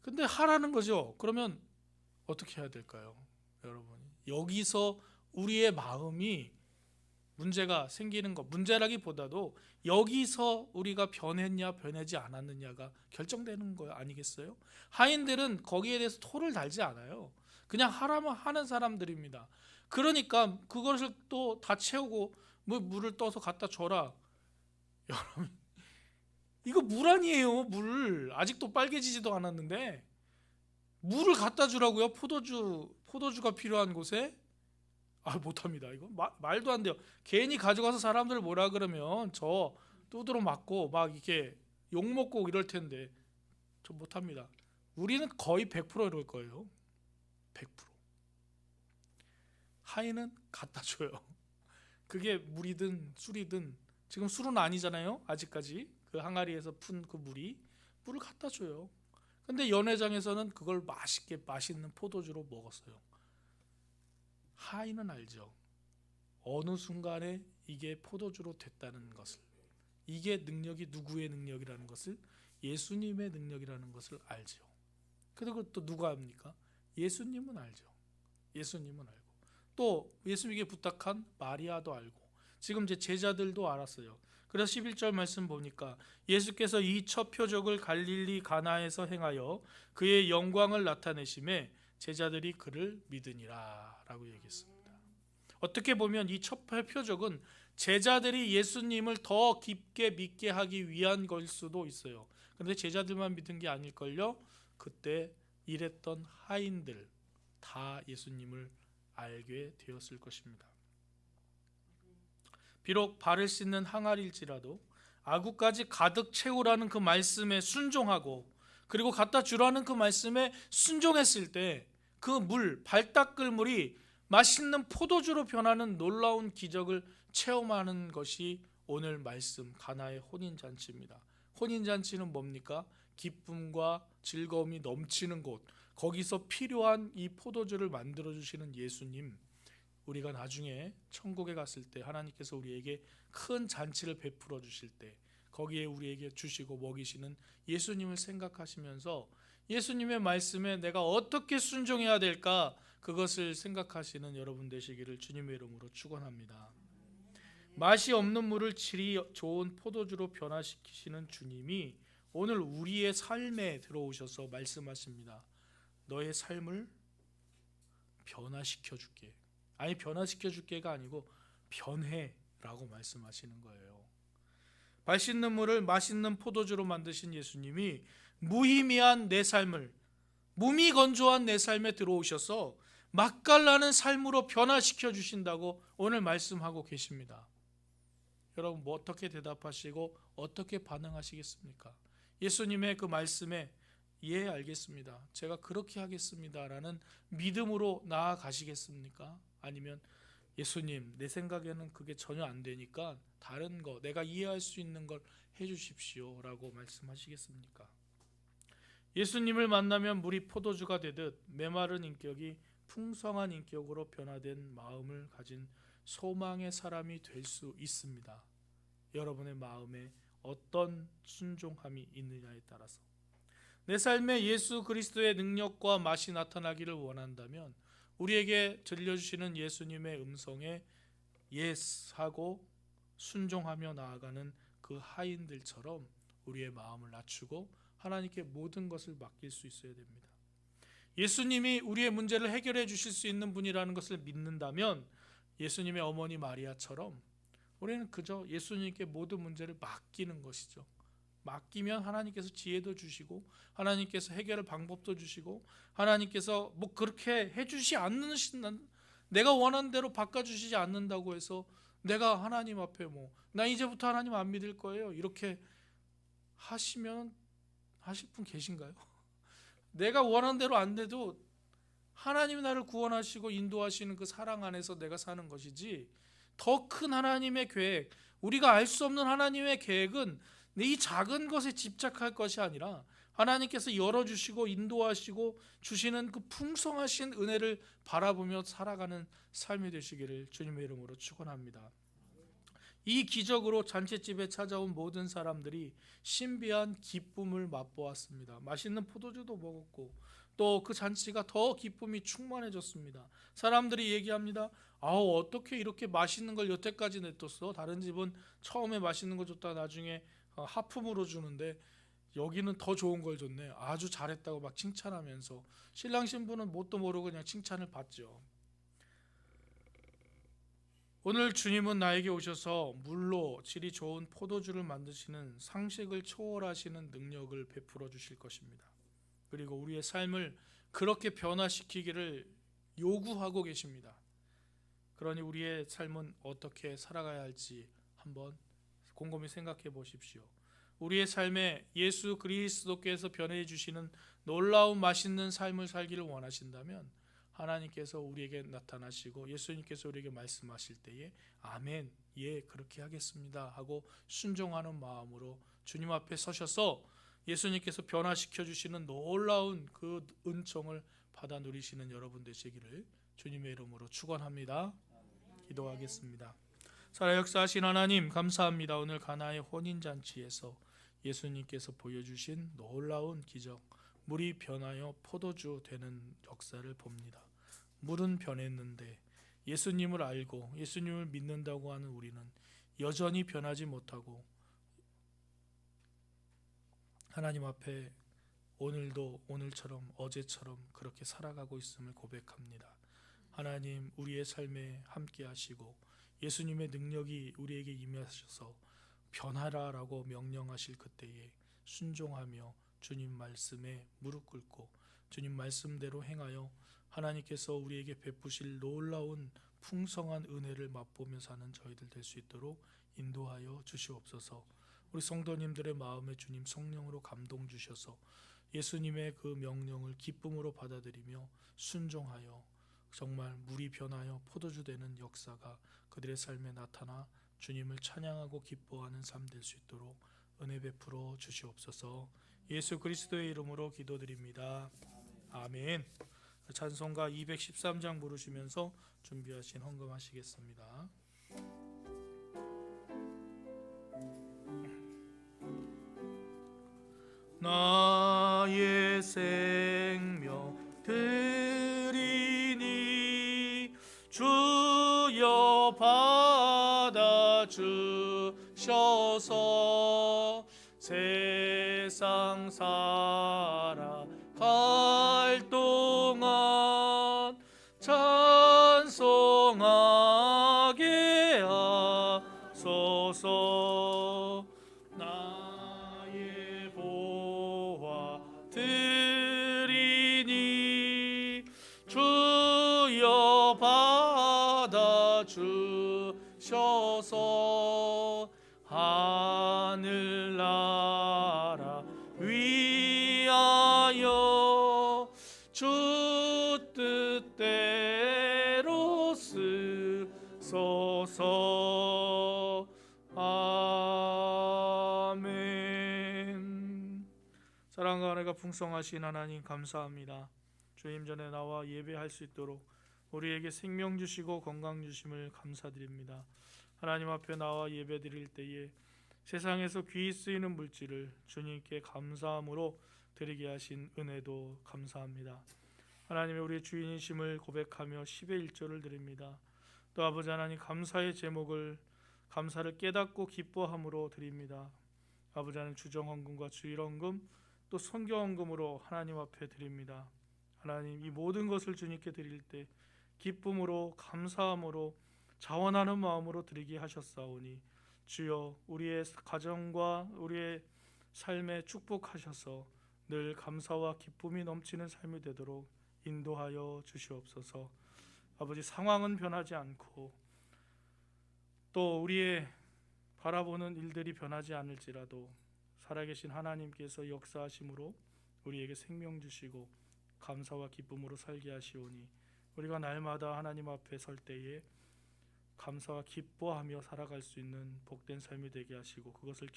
근데 하라는 거죠. 그러면 어떻게 해야 될까요? 여러분 여기서 우리의 마음이 문제가 생기는 것, 문제라기보다도 여기서 우리가 변했냐 변하지 않았느냐가 결정되는 거 아니겠어요? 하인들은 거기에 대해서 토를 달지 않아요. 그냥 하라면 하는 사람들입니다. 그러니까 그것을 또 다 채우고 뭐 물을 떠서 갖다 줘라. 여러분 이거 물 아니에요. 물 아직도 빨개지지도 않았는데 물을 갖다 주라고요? 포도주가 필요한 곳에? 못합니다. 이거 말도 안 돼요. 괜히 가져가서 사람들 뭐라 그러면 저 두드러 맞고 막 이렇게 욕 먹고 이럴 텐데 저 못합니다. 우리는 거의 100% 이럴 거예요. 100%. 하인은 갖다 줘요. 그게 물이든 술이든 지금 술은 아니잖아요. 아직까지 그 항아리에서 푼 그 물을 갖다 줘요. 근데 연회장에서는 그걸 맛있게 맛있는 포도주로 먹었어요. 하인은 알죠. 어느 순간에 이게 포도주로 됐다는 것을, 이게 능력이 누구의 능력이라는 것을, 예수님의 능력이라는 것을 알죠. 그리고 또 누가 압니까? 예수님은 알죠. 예수님은 알고 또 예수님에게 부탁한 마리아도 알고 지금 제 제자들도 알았어요. 그래서 11절 말씀 보니까 예수께서 이 첫 표적을 갈릴리 가나에서 행하여 그의 영광을 나타내심에 제자들이 그를 믿으니라 라고 얘기했습니다. 어떻게 보면 이 첫 표적은 제자들이 예수님을 더 깊게 믿게 하기 위한 걸 수도 있어요. 그런데 제자들만 믿은 게 아닐걸요. 그때 일했던 하인들 다 예수님을 알게 되었을 것입니다. 비록 발을 씻는 항아리일지라도 아구까지 가득 채우라는 그 말씀에 순종하고 그리고 갖다 주라는 그 말씀에 순종했을 때 그 발 닦을 물이 맛있는 포도주로 변하는 놀라운 기적을 체험하는 것이 오늘 말씀 가나의 혼인잔치입니다. 혼인잔치는 뭡니까? 기쁨과 즐거움이 넘치는 곳, 거기서 필요한 이 포도주를 만들어주시는 예수님, 우리가 나중에 천국에 갔을 때 하나님께서 우리에게 큰 잔치를 베풀어 주실 때 거기에 우리에게 주시고 먹이시는 예수님을 생각하시면서 예수님의 말씀에 내가 어떻게 순종해야 될까, 그것을 생각하시는 여러분 되시기를 주님의 이름으로 축원합니다. 맛이 없는 물을 질이 좋은 포도주로 변화시키시는 주님이 오늘 우리의 삶에 들어오셔서 말씀하십니다. 너의 삶을 변화시켜 줄게. 아니 변화시켜 줄게가 아니고 변해라고 말씀하시는 거예요. 맛있는 물을 맛있는 포도주로 만드신 예수님이 무의미한 내 삶을, 몸이 건조한 내 삶에 들어오셔서 맛깔나는 삶으로 변화시켜 주신다고 오늘 말씀하고 계십니다. 여러분 뭐 어떻게 대답하시고 어떻게 반응하시겠습니까? 예수님의 그 말씀에 예 알겠습니다, 제가 그렇게 하겠습니다 라는 믿음으로 나아가시겠습니까? 아니면 예수님 내 생각에는 그게 전혀 안 되니까 다른 거 내가 이해할 수 있는 걸 해주십시오 라고 말씀하시겠습니까? 예수님을 만나면 물이 포도주가 되듯 메마른 인격이 풍성한 인격으로 변화된 마음을 가진 소망의 사람이 될 수 있습니다. 여러분의 마음에 어떤 순종함이 있느냐에 따라서 내 삶에 예수 그리스도의 능력과 맛이 나타나기를 원한다면 우리에게 들려주시는 예수님의 음성에 예스하고 순종하며 나아가는 그 하인들처럼 우리의 마음을 낮추고 하나님께 모든 것을 맡길 수 있어야 됩니다. 예수님이 우리의 문제를 해결해 주실 수 있는 분이라는 것을 믿는다면 예수님의 어머니 마리아처럼 우리는 그저 예수님께 모든 문제를 맡기는 것이죠. 맡기면 하나님께서 지혜도 주시고 하나님께서 해결할 방법도 주시고 하나님께서 뭐 그렇게 해주시 않는, 내가 원하는 대로 바꿔주시지 않는다고 해서 내가 하나님 앞에 나 이제부터 하나님 안 믿을 거예요 이렇게 하시면 하실 분 계신가요? 내가 원하는 대로 안 돼도 하나님이 나를 구원하시고 인도하시는 그 사랑 안에서 내가 사는 것이지, 더 큰 하나님의 계획, 우리가 알 수 없는 하나님의 계획은 이 작은 것에 집착할 것이 아니라 하나님께서 열어주시고 인도하시고 주시는 그 풍성하신 은혜를 바라보며 살아가는 삶이 되시기를 주님의 이름으로 축원합니다. 이 기적으로 잔치집에 찾아온 모든 사람들이 신비한 기쁨을 맛보았습니다. 맛있는 포도주도 먹었고 또 그 잔치가 더 기쁨이 충만해졌습니다. 사람들이 얘기합니다. 아우, 어떻게 이렇게 맛있는 걸 여태까지 냅뒀어? 다른 집은 처음에 맛있는 거 줬다 나중에 하품으로 주는데 여기는 더 좋은 걸 줬네. 아주 잘했다고 막 칭찬하면서 신랑 신부는 뭣도 모르고 그냥 칭찬을 받죠. 오늘 주님은 나에게 오셔서 물로 질이 좋은 포도주를 만드시는 상식을 초월하시는 능력을 베풀어 주실 것입니다. 그리고 우리의 삶을 그렇게 변화시키기를 요구하고 계십니다. 그러니 우리의 삶은 어떻게 살아가야 할지 한번 곰곰이 생각해 보십시오. 우리의 삶에 예수 그리스도께서 변해 주시는 놀라운 맛있는 삶을 살기를 원하신다면 하나님께서 우리에게 나타나시고 예수님께서 우리에게 말씀하실 때에 아멘, 예, 그렇게 하겠습니다 하고 순종하는 마음으로 주님 앞에 서셔서 예수님께서 변화시켜 주시는 놀라운 그 은총을 받아 누리시는 여러분 되시기를 주님의 이름으로 축원합니다. 기도하겠습니다. 살아 역사하신 하나님 감사합니다. 오늘 가나의 혼인잔치에서 예수님께서 보여주신 놀라운 기적, 물이 변하여 포도주 되는 역사를 봅니다. 물은 변했는데 예수님을 알고 예수님을 믿는다고 하는 우리는 여전히 변하지 못하고 하나님 앞에 오늘도 오늘처럼 어제처럼 그렇게 살아가고 있음을 고백합니다. 하나님, 우리의 삶에 함께 하시고 예수님의 능력이 우리에게 임하셔서 변하라라고 명령하실 그때에 순종하며 주님 말씀에 무릎 꿇고 주님 말씀대로 행하여 하나님께서 우리에게 베푸실 놀라운 풍성한 은혜를 맛보며 사는 저희들 될 수 있도록 인도하여 주시옵소서. 우리 성도님들의 마음에 주님 성령으로 감동 주셔서 예수님의 그 명령을 기쁨으로 받아들이며 순종하여 정말 물이 변하여 포도주 되는 역사가 그들의 삶에 나타나 주님을 찬양하고 기뻐하는 삶 될 수 있도록 은혜 베풀어 주시옵소서. 예수 그리스도의 이름으로 기도드립니다. 아멘. 찬송가 213장 부르시면서 준비하신 헌금하시겠습니다. 나의 생명 드리니 주여 받아 주셔서 세상 살아갈 동안 찬송하게 하소서. 나의 보화 드리니 주여 받아 주셔서 하늘나라 위하여 주 뜻대로 쓰소서. 아멘. 사랑과 은혜가 풍성하신 하나님 감사합니다. 주님 전에 나와 예배할 수 있도록 우리에게 생명 주시고 건강 주심을 감사드립니다. 하나님 앞에 나와 예배 드릴 때에 세상에서 귀히 쓰이는 물질을 주님께 감사함으로 드리게 하신 은혜도 감사합니다. 하나님의 우리의 주인이심을 고백하며 10의 1조를 드립니다. 또 아버지 하나님 감사의 제목을 감사를 깨닫고 기뻐함으로 드립니다. 아버지 하나님 주정헌금과 주일헌금 또 선교헌금으로 하나님 앞에 드립니다. 하나님, 이 모든 것을 주님께 드릴 때 기쁨으로 감사함으로 자원하는 마음으로 드리게 하셨사오니 주여 우리의 가정과 우리의 삶에 축복하셔서 늘 감사와 기쁨이 넘치는 삶이 되도록 인도하여 주시옵소서. 아버지, 상황은 변하지 않고 또 우리의 바라보는 일들이 변하지 않을지라도 살아계신 하나님께서 역사하심으로 우리에게 생명 주시고 감사와 기쁨으로 살게 하시오니 우리가 날마다 하나님 앞에 설 때에 감사와 기뻐하며 살아갈 수 있는 복된 삶이 되게 하시고 그것을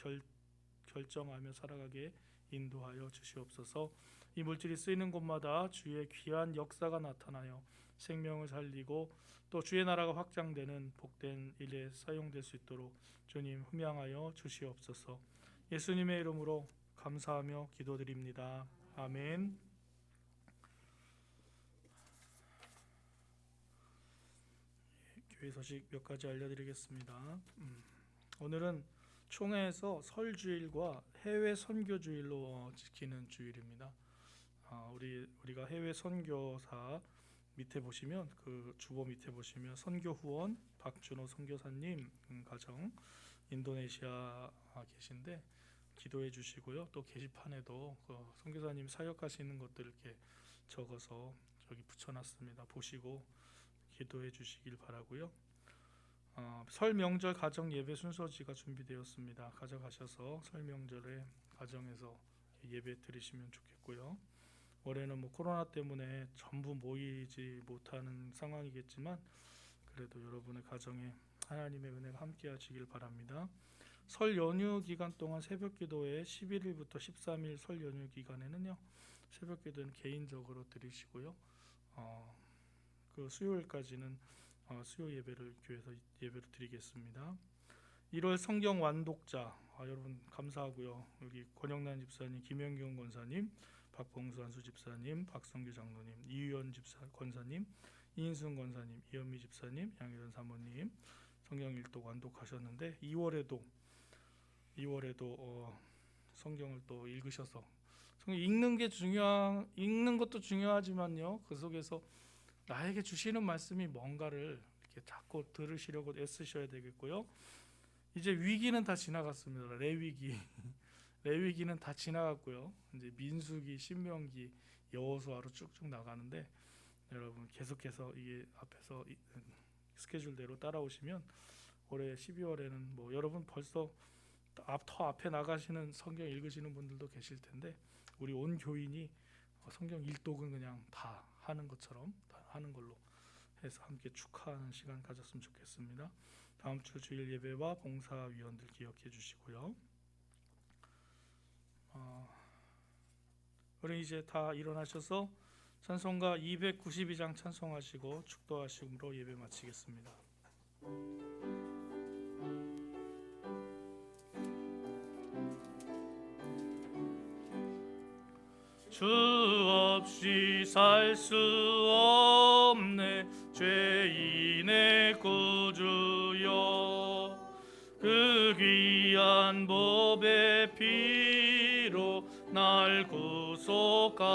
결정하며 살아가게 인도하여 주시옵소서. 이 물질이 쓰이는 곳마다 주의 귀한 역사가 나타나요 생명을 살리고 또 주의 나라가 확장되는 복된 일에 사용될 수 있도록 주님 흠양하여 주시옵소서. 예수님의 이름으로 감사하며 기도드립니다. 아멘. 교회 소식 몇 가지 알려드리겠습니다. 오늘은 총회에서 설주일과 해외 선교주일로 지키는 주일입니다. 우리가 해외 선교사 밑에 보시면 그 주보 밑에 보시면 선교 후원 박준호 선교사님 가정 인도네시아 계신데 기도해 주시고요. 또 게시판에도 그 선교사님 사역하시는 것들 이렇게 적어서 저기 붙여놨습니다. 보시고 기도해 주시길 바라고요. 설 명절 가정 예배 순서지가 준비되었습니다. 가져가셔서 설 명절에 가정에서 예배 드리시면 좋겠고요. 올해는 코로나 때문에 전부 모이지 못하는 상황이겠지만 그래도 여러분의 가정에 하나님의 은혜가 함께 하시길 바랍니다. 설 연휴 기간 동안 새벽 기도회 11일부터 13일 설 연휴 기간에는요. 새벽 기도는 개인적으로 드리시고요. 그 수요일까지는 수요 예배를 교회에서 예배로 드리겠습니다. 1월 성경 완독자 여러분 감사하고요. 여기 권영란 집사님, 김영경 권사님, 박봉수 한수 집사님, 박성규 장로님, 이유연 권사님, 이인순 권사님, 이현미 집사님, 양혜선 사모님 성경 일독 완독하셨는데 2월에도 성경을 또 읽으셔서 성경 읽는 것도 중요하지만요. 그 속에서 나에게 주시는 말씀이 뭔가를 이렇게 자꾸 들으시려고 애쓰셔야 되겠고요. 이제 위기는 다 지나갔습니다. 레위기는 다 지나갔고요. 이제 민수기, 신명기, 여호수아로 쭉쭉 나가는데 여러분 계속해서 이게 앞에서 스케줄대로 따라오시면 올해 12월에는 여러분 벌써 더 앞에 나가시는 성경 읽으시는 분들도 계실 텐데 우리 온 교인이 성경 일독은 그냥 다 하는 것처럼 다 하는 걸로 해서 함께 축하하는 시간 가졌으면 좋겠습니다. 다음 주 주일 예배와 봉사위원들 기억해 주시고요. 우리 이제 다 일어나셔서 찬송가 292장 찬송하시고 축도하심으로 예배 마치겠습니다. 주 없이 살 수 없네 죄인의 구주여 그 귀한 보배 피로 날 구속하소서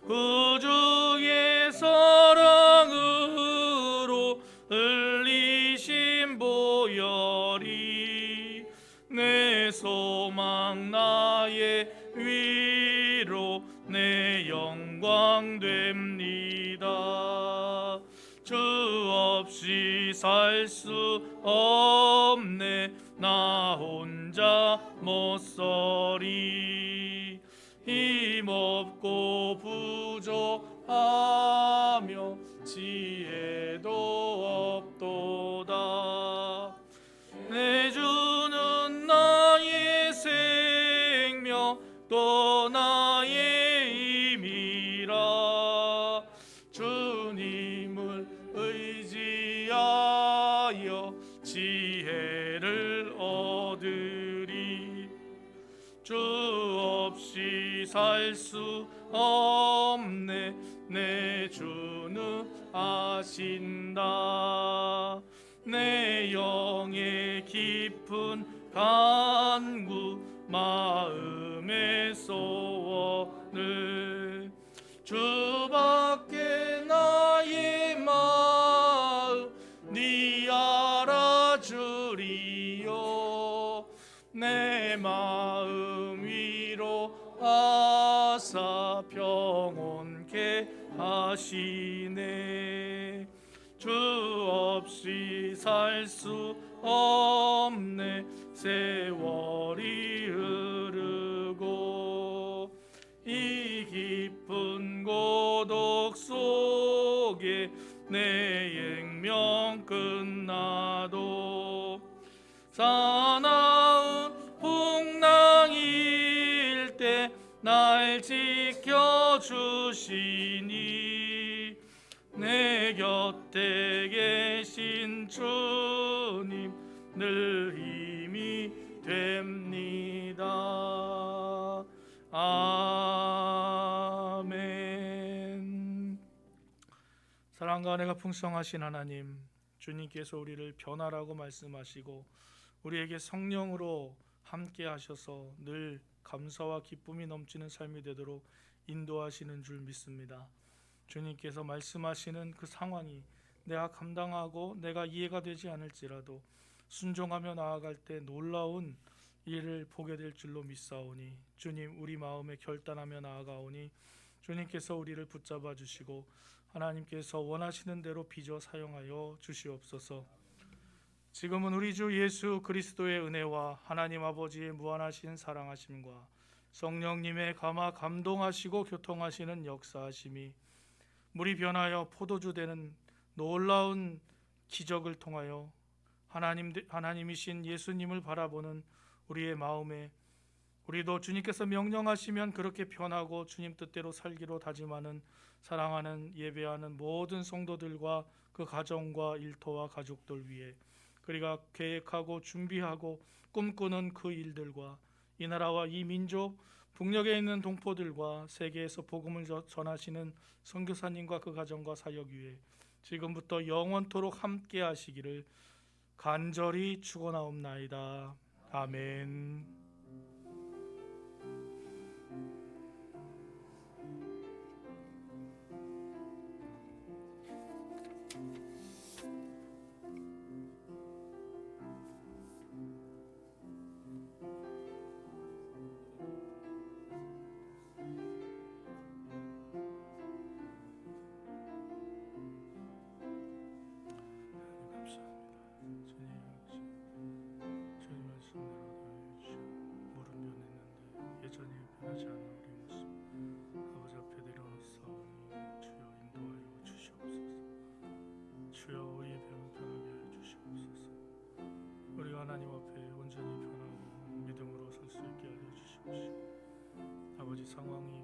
구주의 사랑으로 흘리신 보혈이 내 소망 나의 위로 내 영광 됩니다. 주 없이 살 수 없네 나 혼자 못 서리 힘없고 부족하며 지혜도 없도다 내 주는 나의 생명 또 나의 힘이라 주님을 의지하여 지혜를 얻으리 주 없이 살 수 없네 내 주는 아신다 내 영의 깊은 간구 마음의 소원을 주밖에 나의 마음 네 알아주리요 내 마음 위로하사 평온케 하시네 주 없이 살 수 없네 세월이 흐르고 이 깊은 고독 속에 내 생명 끝나도 사나운 풍랑일 때 날 지켜주시니 내 곁에 계신 주님 늘 힘이 됩니다. 아멘. 사랑과 은혜가 풍성하신 하나님, 주님께서 우리를 변화라고 말씀하시고 우리에게 성령으로 함께 하셔서 늘 감사와 기쁨이 넘치는 삶이 되도록 인도하시는 줄 믿습니다. 주님께서 말씀하시는 그 상황이 내가 감당하고 내가 이해가 되지 않을지라도 순종하며 나아갈 때 놀라운 일을 보게 될 줄로 믿사오니 주님 우리 마음에 결단하며 나아가오니 주님께서 우리를 붙잡아 주시고 하나님께서 원하시는 대로 빚어 사용하여 주시옵소서. 지금은 우리 주 예수 그리스도의 은혜와 하나님 아버지의 무한하신 사랑하심과 성령님의 감동하시고 교통하시는 역사하심이 물이 변하여 포도주 되는 놀라운 기적을 통하여 하나님이신 예수님을 바라보는 우리의 마음에 우리도 주님께서 명령하시면 그렇게 변하고 주님 뜻대로 살기로 다짐하는 사랑하는 예배하는 모든 성도들과 그 가정과 일터와 가족들 위해 그리가 계획하고 준비하고 꿈꾸는 그 일들과 이 나라와 이 민족 북녘에 있는 동포들과 세계에서 복음을 전하시는 선교사님과 그 가정과 사역 위에 지금부터 영원토록 함께 하시기를 간절히 축원하옵나이다. 아멘. 하지 않아 우리 모습 아버지 앞에 내려놓사오니 주여 인도하여 주시옵소서. 주여 우리의 병을 편하게 하여 주시옵소서. 우리가 하나님 앞에 온전히 변하고 믿음으로 설 수 있게 하여 주시옵시고 아버지 상황이